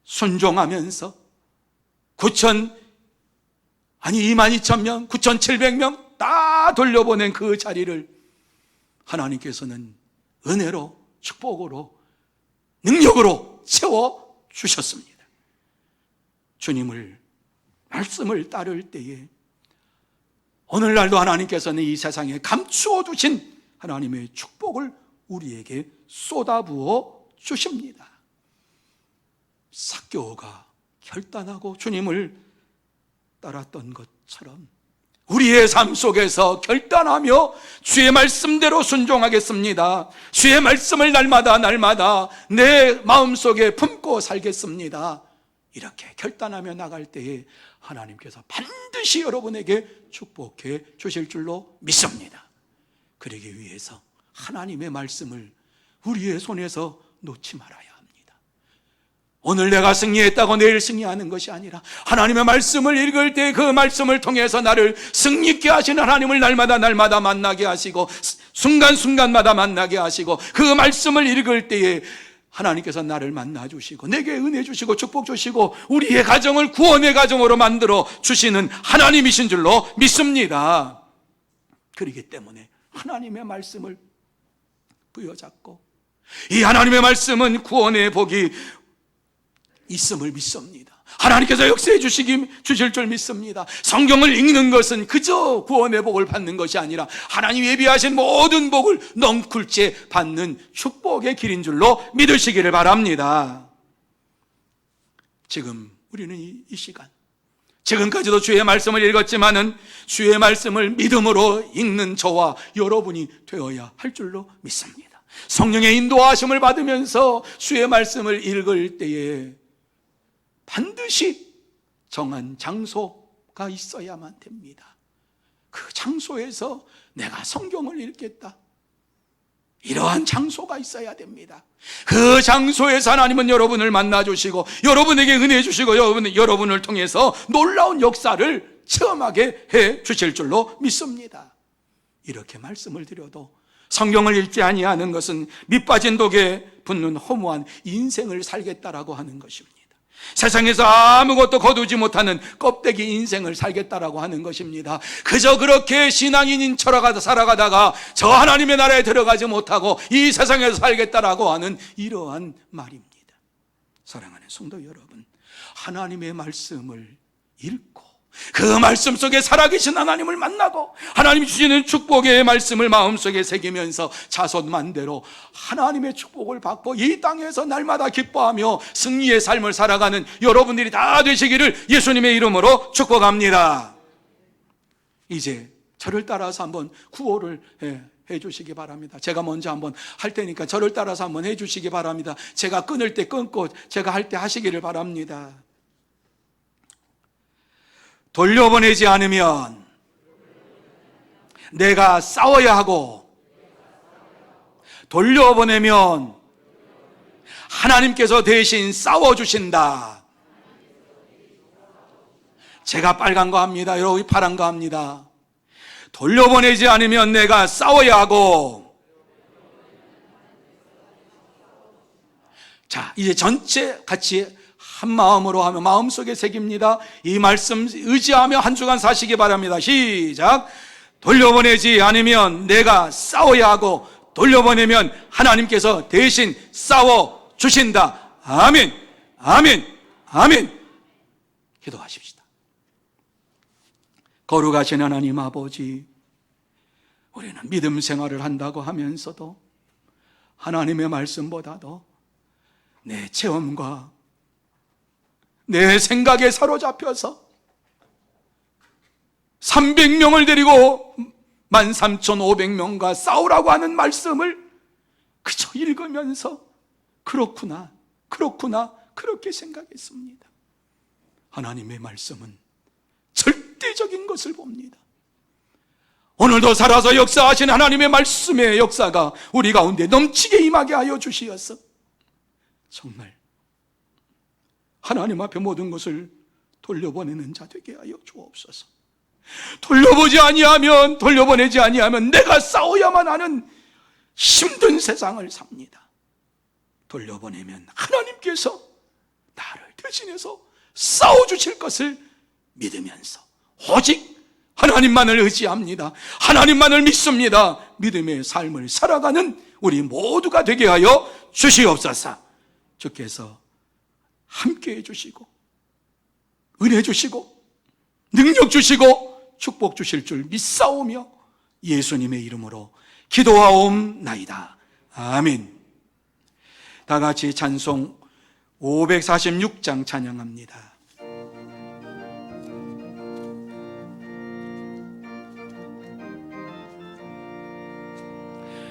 순종하면서 22,000명, 9,700명 다 돌려보낸 그 자리를 하나님께서는 은혜로, 축복으로, 능력으로 채워주셨습니다. 주님을, 말씀을 따를 때에 오늘날도 하나님께서는 이 세상에 감추어 두신 하나님의 축복을 우리에게 쏟아부어 주십니다. 삭개오가 결단하고 주님을 따랐던 것처럼 우리의 삶 속에서 결단하며 주의 말씀대로 순종하겠습니다. 주의 말씀을 날마다 내 마음속에 품고 살겠습니다. 이렇게 결단하며 나갈 때에 하나님께서 반드시 여러분에게 축복해 주실 줄로 믿습니다. 그러기 위해서 하나님의 말씀을 우리의 손에서 놓지 말아야 합니다. 오늘 내가 승리했다고 내일 승리하는 것이 아니라 하나님의 말씀을 읽을 때 그 말씀을 통해서 나를 승리케 하시는 하나님을 날마다 만나게 하시고 순간순간마다 만나게 하시고 그 말씀을 읽을 때에 하나님께서 나를 만나 주시고 내게 은혜 주시고 축복 주시고 우리의 가정을 구원의 가정으로 만들어 주시는 하나님이신 줄로 믿습니다. 그렇기 때문에 하나님의 말씀을 부여잡고 이 하나님의 말씀은 구원의 복이 있음을 믿습니다. 하나님께서 역사해 주실 줄 믿습니다. 성경을 읽는 것은 그저 구원의 복을 받는 것이 아니라 하나님 예비하신 모든 복을 넝쿨째 받는 축복의 길인 줄로 믿으시기를 바랍니다. 지금 우리는 이 시간 지금까지도 주의 말씀을 읽었지만은 주의 말씀을 믿음으로 읽는 저와 여러분이 되어야 할 줄로 믿습니다. 성령의 인도하심을 받으면서 주의 말씀을 읽을 때에 반드시 정한 장소가 있어야만 됩니다. 그 장소에서 내가 성경을 읽겠다, 이러한 장소가 있어야 됩니다. 그 장소에서 하나님은 여러분을 만나주시고 여러분에게 은혜 주시고 여러분을 통해서 놀라운 역사를 체험하게 해 주실 줄로 믿습니다. 이렇게 말씀을 드려도 성경을 읽지 아니하는 것은 밑빠진 독에 붙는 허무한 인생을 살겠다라고 하는 것입니다. 세상에서 아무것도 거두지 못하는 껍데기 인생을 살겠다라고 하는 것입니다. 그저 그렇게 신앙인인 살아가다가 저 하나님의 나라에 들어가지 못하고 이 세상에서 살겠다라고 하는 이러한 말입니다. 사랑하는 성도 여러분, 하나님의 말씀을 읽고 그 말씀 속에 살아계신 하나님을 만나고 하나님이 주시는 축복의 말씀을 마음속에 새기면서 자손만대로 하나님의 축복을 받고 이 땅에서 날마다 기뻐하며 승리의 삶을 살아가는 여러분들이 다 되시기를 예수님의 이름으로 축복합니다. 이제 저를 따라서 한번 구호를 해 주시기 바랍니다. 제가 먼저 한번 할 테니까 저를 따라서 한번 해 주시기 바랍니다. 제가 끊을 때 끊고 제가 할 때 하시기를 바랍니다. 돌려보내지 않으면 내가 싸워야 하고, 돌려보내면 하나님께서 대신 싸워주신다. 제가 빨간 거 합니다. 여러분이 파란 거 합니다. 돌려보내지 않으면 내가 싸워야 하고. 자, 이제 전체 같이 한 마음으로 하면 마음속에 새깁니다. 이 말씀 의지하며 한 주간 사시기 바랍니다. 시작. 돌려보내지 않으면 내가 싸워야 하고, 돌려보내면 하나님께서 대신 싸워 주신다. 아멘, 아멘, 아멘. 기도하십시다. 거룩하신 하나님 아버지, 우리는 믿음 생활을 한다고 하면서도 하나님의 말씀보다도 내 체험과 내 생각에 사로잡혀서 300명을 데리고 13,500명과 싸우라고 하는 말씀을 그저 읽으면서 그렇구나, 그렇구나, 그렇게 생각했습니다. 하나님의 말씀은 절대적인 것을 봅니다. 오늘도 살아서 역사하신 하나님의 말씀의 역사가 우리 가운데 넘치게 임하게 하여 주시어서 정말 하나님 앞에 모든 것을 돌려보내는 자 되게 하여 주옵소서. 돌려보내지 아니하면 내가 싸워야만 하는 힘든 세상을 삽니다. 돌려보내면 하나님께서 나를 대신해서 싸워주실 것을 믿으면서 오직 하나님만을 의지합니다. 하나님만을 믿습니다. 믿음의 삶을 살아가는 우리 모두가 되게 하여 주시옵소서. 주께서 함께해 주시고 은혜 주시고 능력 주시고 축복 주실 줄 믿사오며 예수님의 이름으로 기도하옵나이다. 아멘. 다 같이 찬송 546장 찬양합니다.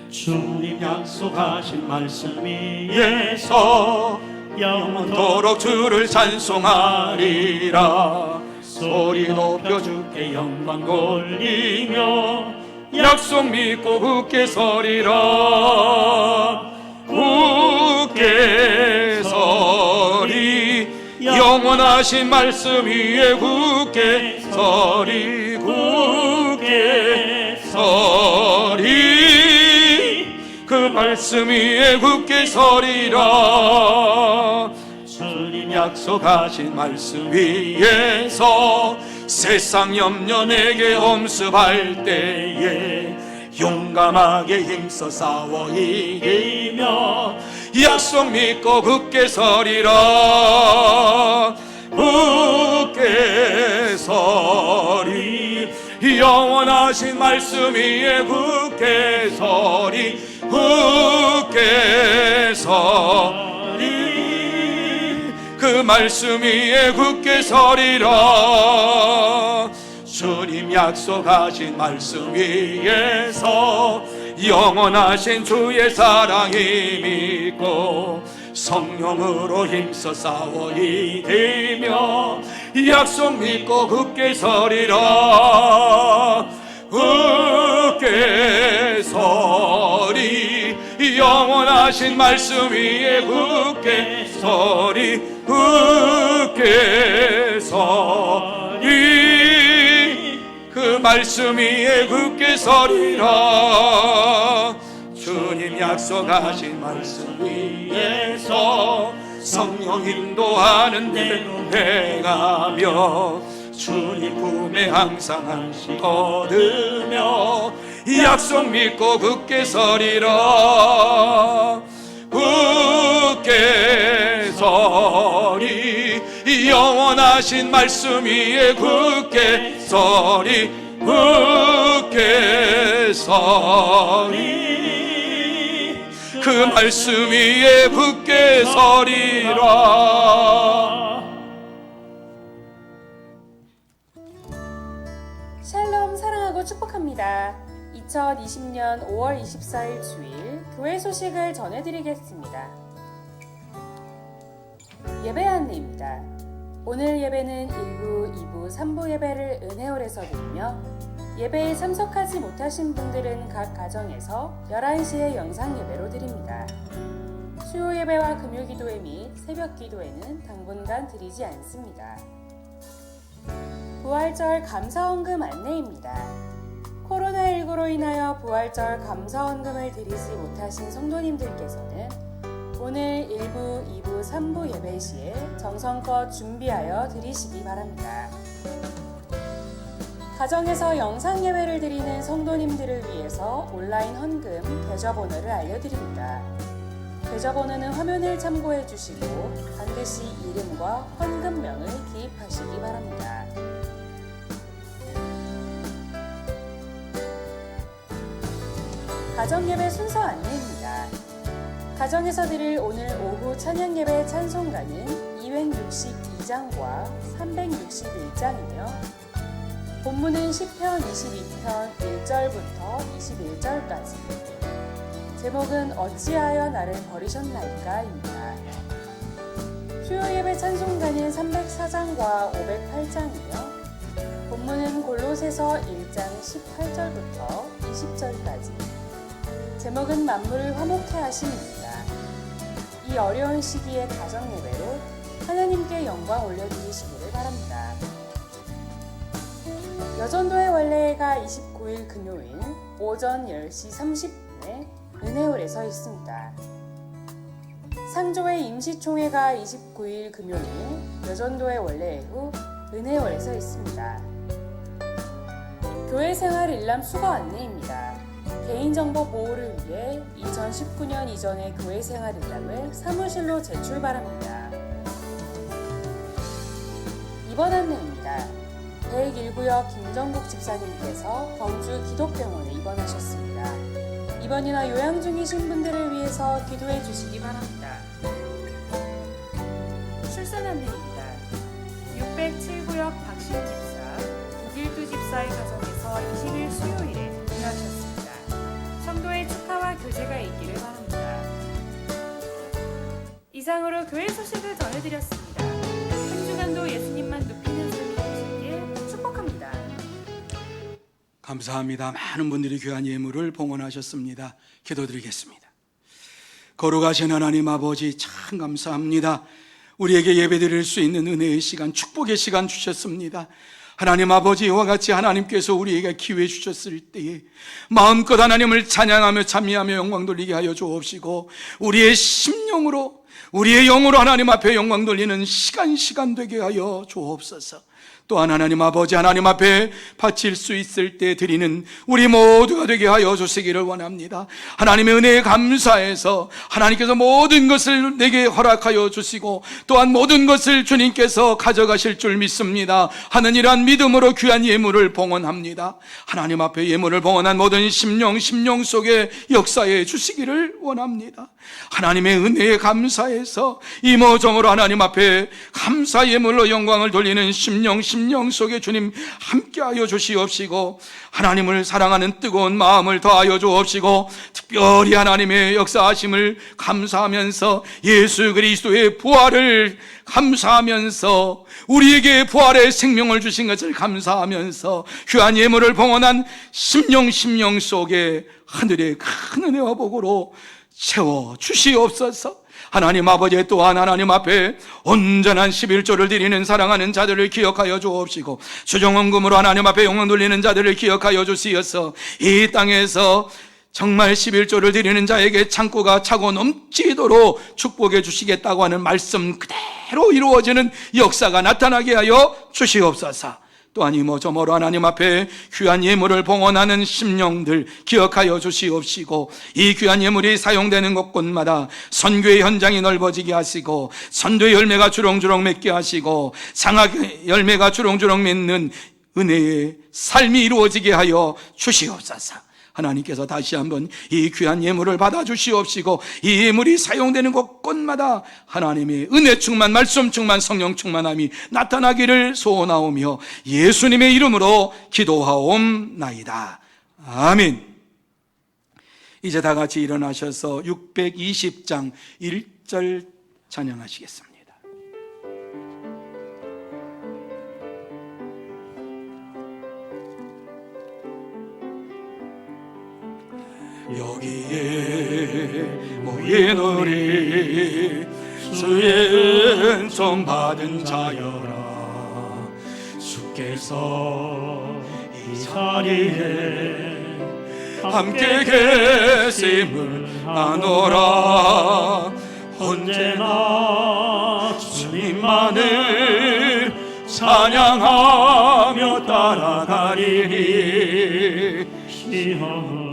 주님 약속하신 말씀 위에서 영원토록 주를 찬송하리라. 소리 높여 주께 영광 돌리며 약속 믿고 굳게 서리라. 굳게 서리. 영원하신 말씀 위에 굳게 서리. 굳게 서리. 그 말씀 위에 굳게 서리라. 주님 약속하신 말씀 위에서 세상 염려 내게 험습할 때에 용감하게 힘써 싸워 이기며 약속 믿고 굳게 서리라. 굳게 서리. 영원하신 말씀 위에 굳게 서리. 굳게 서리. 그 말씀 위에 굳게 서리라. 주님 약속하신 말씀 위에서 영원하신 주의 사랑이 믿고 성령으로 힘써 싸워 이기며 약속 믿고 굳게 서리라. 굳게 서리 영원하신 말씀 위에 굳게 서리 굳게 서리 그 말씀 위에 굳게 서리라. 주님 약속하신 말씀 위에서 성령 인도하는 대로 행하며 주님 품에 항상 안식 얻으며 약속 믿고 굳게 서리라. 굳게 서리 영원하신 말씀 위에 굳게 서리 굳게 서리 그 말씀 위에 굳게 서리라. 샬롬, 사랑하고 축복합니다. 2020년 5월 24일 주일 교회 소식을 전해드리겠습니다. 예배 안내입니다. 오늘 예배는 1부, 2부, 3부 예배를 은혜홀에서 드리며 예배에 참석하지 못하신 분들은 각 가정에서 11시에 영상 예배로 드립니다. 수요 예배와 금요 기도회 및 새벽 기도회는 당분간 드리지 않습니다. 부활절 감사헌금 안내입니다. 코로나19로 인하여 부활절 감사헌금을 드리지 못하신 성도님들께서는 오늘 1부, 2부, 3부 예배 시에 정성껏 준비하여 드리시기 바랍니다. 가정에서 영상 예배를 드리는 성도님들을 위해서 온라인 헌금 계좌번호를 알려드립니다. 계좌번호는 화면을 참고해 주시고 반드시 이름과 헌금명을 기입하시기 바랍니다. 가정예배 순서 안내입니다. 가정에서 드릴 오늘 오후 찬양예배 찬송가는 262장과 361장이며 본문은 시편 22편 1절부터 21절까지. 제목은 어찌하여 나를 버리셨나이까 입니다. 수요 예배 찬송가는 304장과 508장이며 본문은 골로새서 1장 18절부터 20절까지. 제목은 만물을 화목케 하심입니다. 이 어려운 시기에 가정 예배로 하나님께 영광 올려드리시기를 바랍니다. 여전도의 원래가 29일 금요일 오전 10시 30분에 은혜홀에서 있습니다. 상조의 임시총회가 29일 금요일 여전도의 원래 후 은혜홀에서 있습니다. 교회생활 일람 수거 안내입니다. 개인정보 보호를 위해 2019년 이전의 교회생활 일람을 사무실로 제출 바랍니다. 입원 안내입니다. 101구역 김정국 집사님께서 광주 기독병원에 입원하셨습니다. 입원이나 요양 중이신 분들을 위해서 기도해 주시기 바랍니다. 출산 안내입니다. 607구역 박신 집사, 북일두 집사의 가정에서 20일 수요일에 등하셨습니다. 성도의 축하와 교제가 있기를 바랍니다. 이상으로 교회 소식을 전해드렸습니다. 한 주간도 예수님만 높이는 삶이 되시길 축복합니다. 감사합니다. 많은 분들이 귀한 예물을 봉헌하셨습니다. 기도드리겠습니다. 거룩하신 하나님 아버지, 참 감사합니다. 우리에게 예배드릴 수 있는 은혜의 시간, 축복의 시간 주셨습니다. 하나님 아버지, 이와 같이 하나님께서 우리에게 기회 주셨을 때에 마음껏 하나님을 찬양하며 찬미하며 영광 돌리게 하여 주옵시고, 우리의 심령으로, 우리의 영으로 하나님 앞에 영광 돌리는 시간 되게 하여 주옵소서. 또한 하나님 아버지 하나님 앞에 바칠 수 있을 때 드리는 우리 모두가 되게 하여 주시기를 원합니다. 하나님의 은혜에 감사해서 하나님께서 모든 것을 내게 허락하여 주시고 또한 모든 것을 주님께서 가져가실 줄 믿습니다 하는 이러한 믿음으로 귀한 예물을 봉헌합니다. 하나님 앞에 예물을 봉헌한 모든 심령 속에 역사해 주시기를 원합니다. 하나님의 은혜에 감사해서 이모저모로 하나님 앞에 감사 예물로 영광을 돌리는 심령 속에 주님 함께하여 주시옵시고 하나님을 사랑하는 뜨거운 마음을 더하여 주옵시고 특별히 하나님의 역사하심을 감사하면서 예수 그리스도의 부활을 감사하면서 우리에게 부활의 생명을 주신 것을 감사하면서 귀한 예물을 봉헌한 심령 속에 하늘의 큰 은혜와 복으로 채워 주시옵소서. 하나님 아버지 또한 하나님 앞에 온전한 11조를 드리는 사랑하는 자들을 기억하여 주옵시고 주정원금으로 하나님 앞에 영광 돌리는 자들을 기억하여 주시어서 이 땅에서 정말 11조를 드리는 자에게 창고가 차고 넘치도록 축복해 주시겠다고 하는 말씀 그대로 이루어지는 역사가 나타나게 하여 주시옵소서. 또한 이모저모로 하나님 앞에 귀한 예물을 봉헌하는 심령들 기억하여 주시옵시고 이 귀한 예물이 사용되는 곳곳마다 선교의 현장이 넓어지게 하시고 선교의 열매가 주렁주렁 맺게 하시고 상학의 열매가 주렁주렁 맺는 은혜의 삶이 이루어지게 하여 주시옵소서. 하나님께서 다시 한번 이 귀한 예물을 받아주시옵시고 이 예물이 사용되는 곳곳마다 하나님의 은혜 충만, 말씀 충만, 성령 충만함이 나타나기를 소원하오며 예수님의 이름으로 기도하옵나이다. 아멘. 이제 다 같이 일어나셔서 620장 1절 찬양하시겠습니다. 여기에 모인 우리 주의 은총 받은 자여라. 주께서 이 자리에 함께 계심을 아노라. 언제나 주님만을 찬양하며 따라가리니 시험을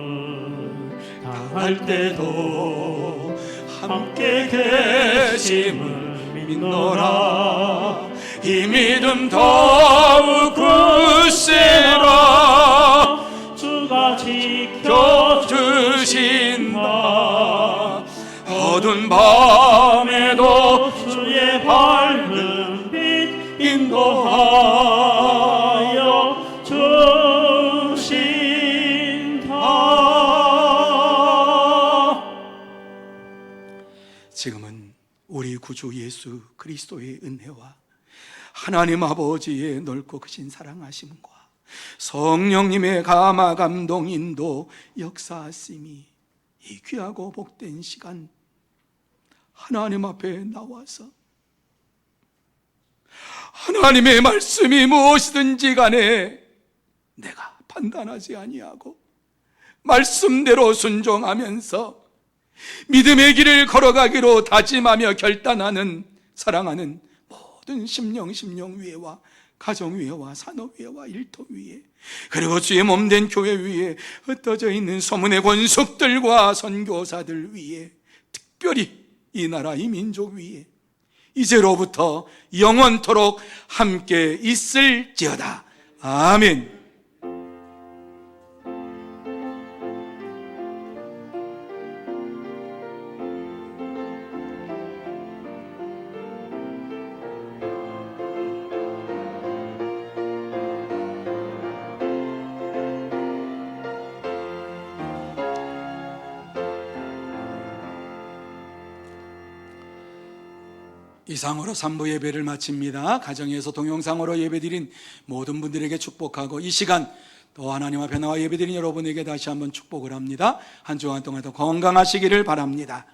할 때도 함께 계심을 믿노라. 이 믿음 더욱 굳세라. 주가 지켜주신다. 어두운 밤에도 주의 밝은 빛 인도하여 지금은 우리 구주 예수 그리스도의 은혜와 하나님 아버지의 넓고 크신 사랑하심과 성령님의 감화 감동 인도 역사하심이 이 귀하고 복된 시간 하나님 앞에 나와서 하나님의 말씀이 무엇이든지 간에 내가 판단하지 아니하고 말씀대로 순종하면서 믿음의 길을 걸어가기로 다짐하며 결단하는 사랑하는 모든 심령 위에와 가정 위에와 산업 위에와 일터 위에 그리고 주의 몸된 교회 위에 흩어져 있는 소문의 권속들과 선교사들 위에 특별히 이 나라 이 민족 위에 이제로부터 영원토록 함께 있을지어다. 아멘. 이상으로 3부 예배를 마칩니다. 가정에서 동영상으로 예배드린 모든 분들에게 축복하고 이 시간 또 하나님 앞에 나와 예배드린 여러분에게 다시 한번 축복을 합니다. 한 주간 동안 더 건강하시기를 바랍니다.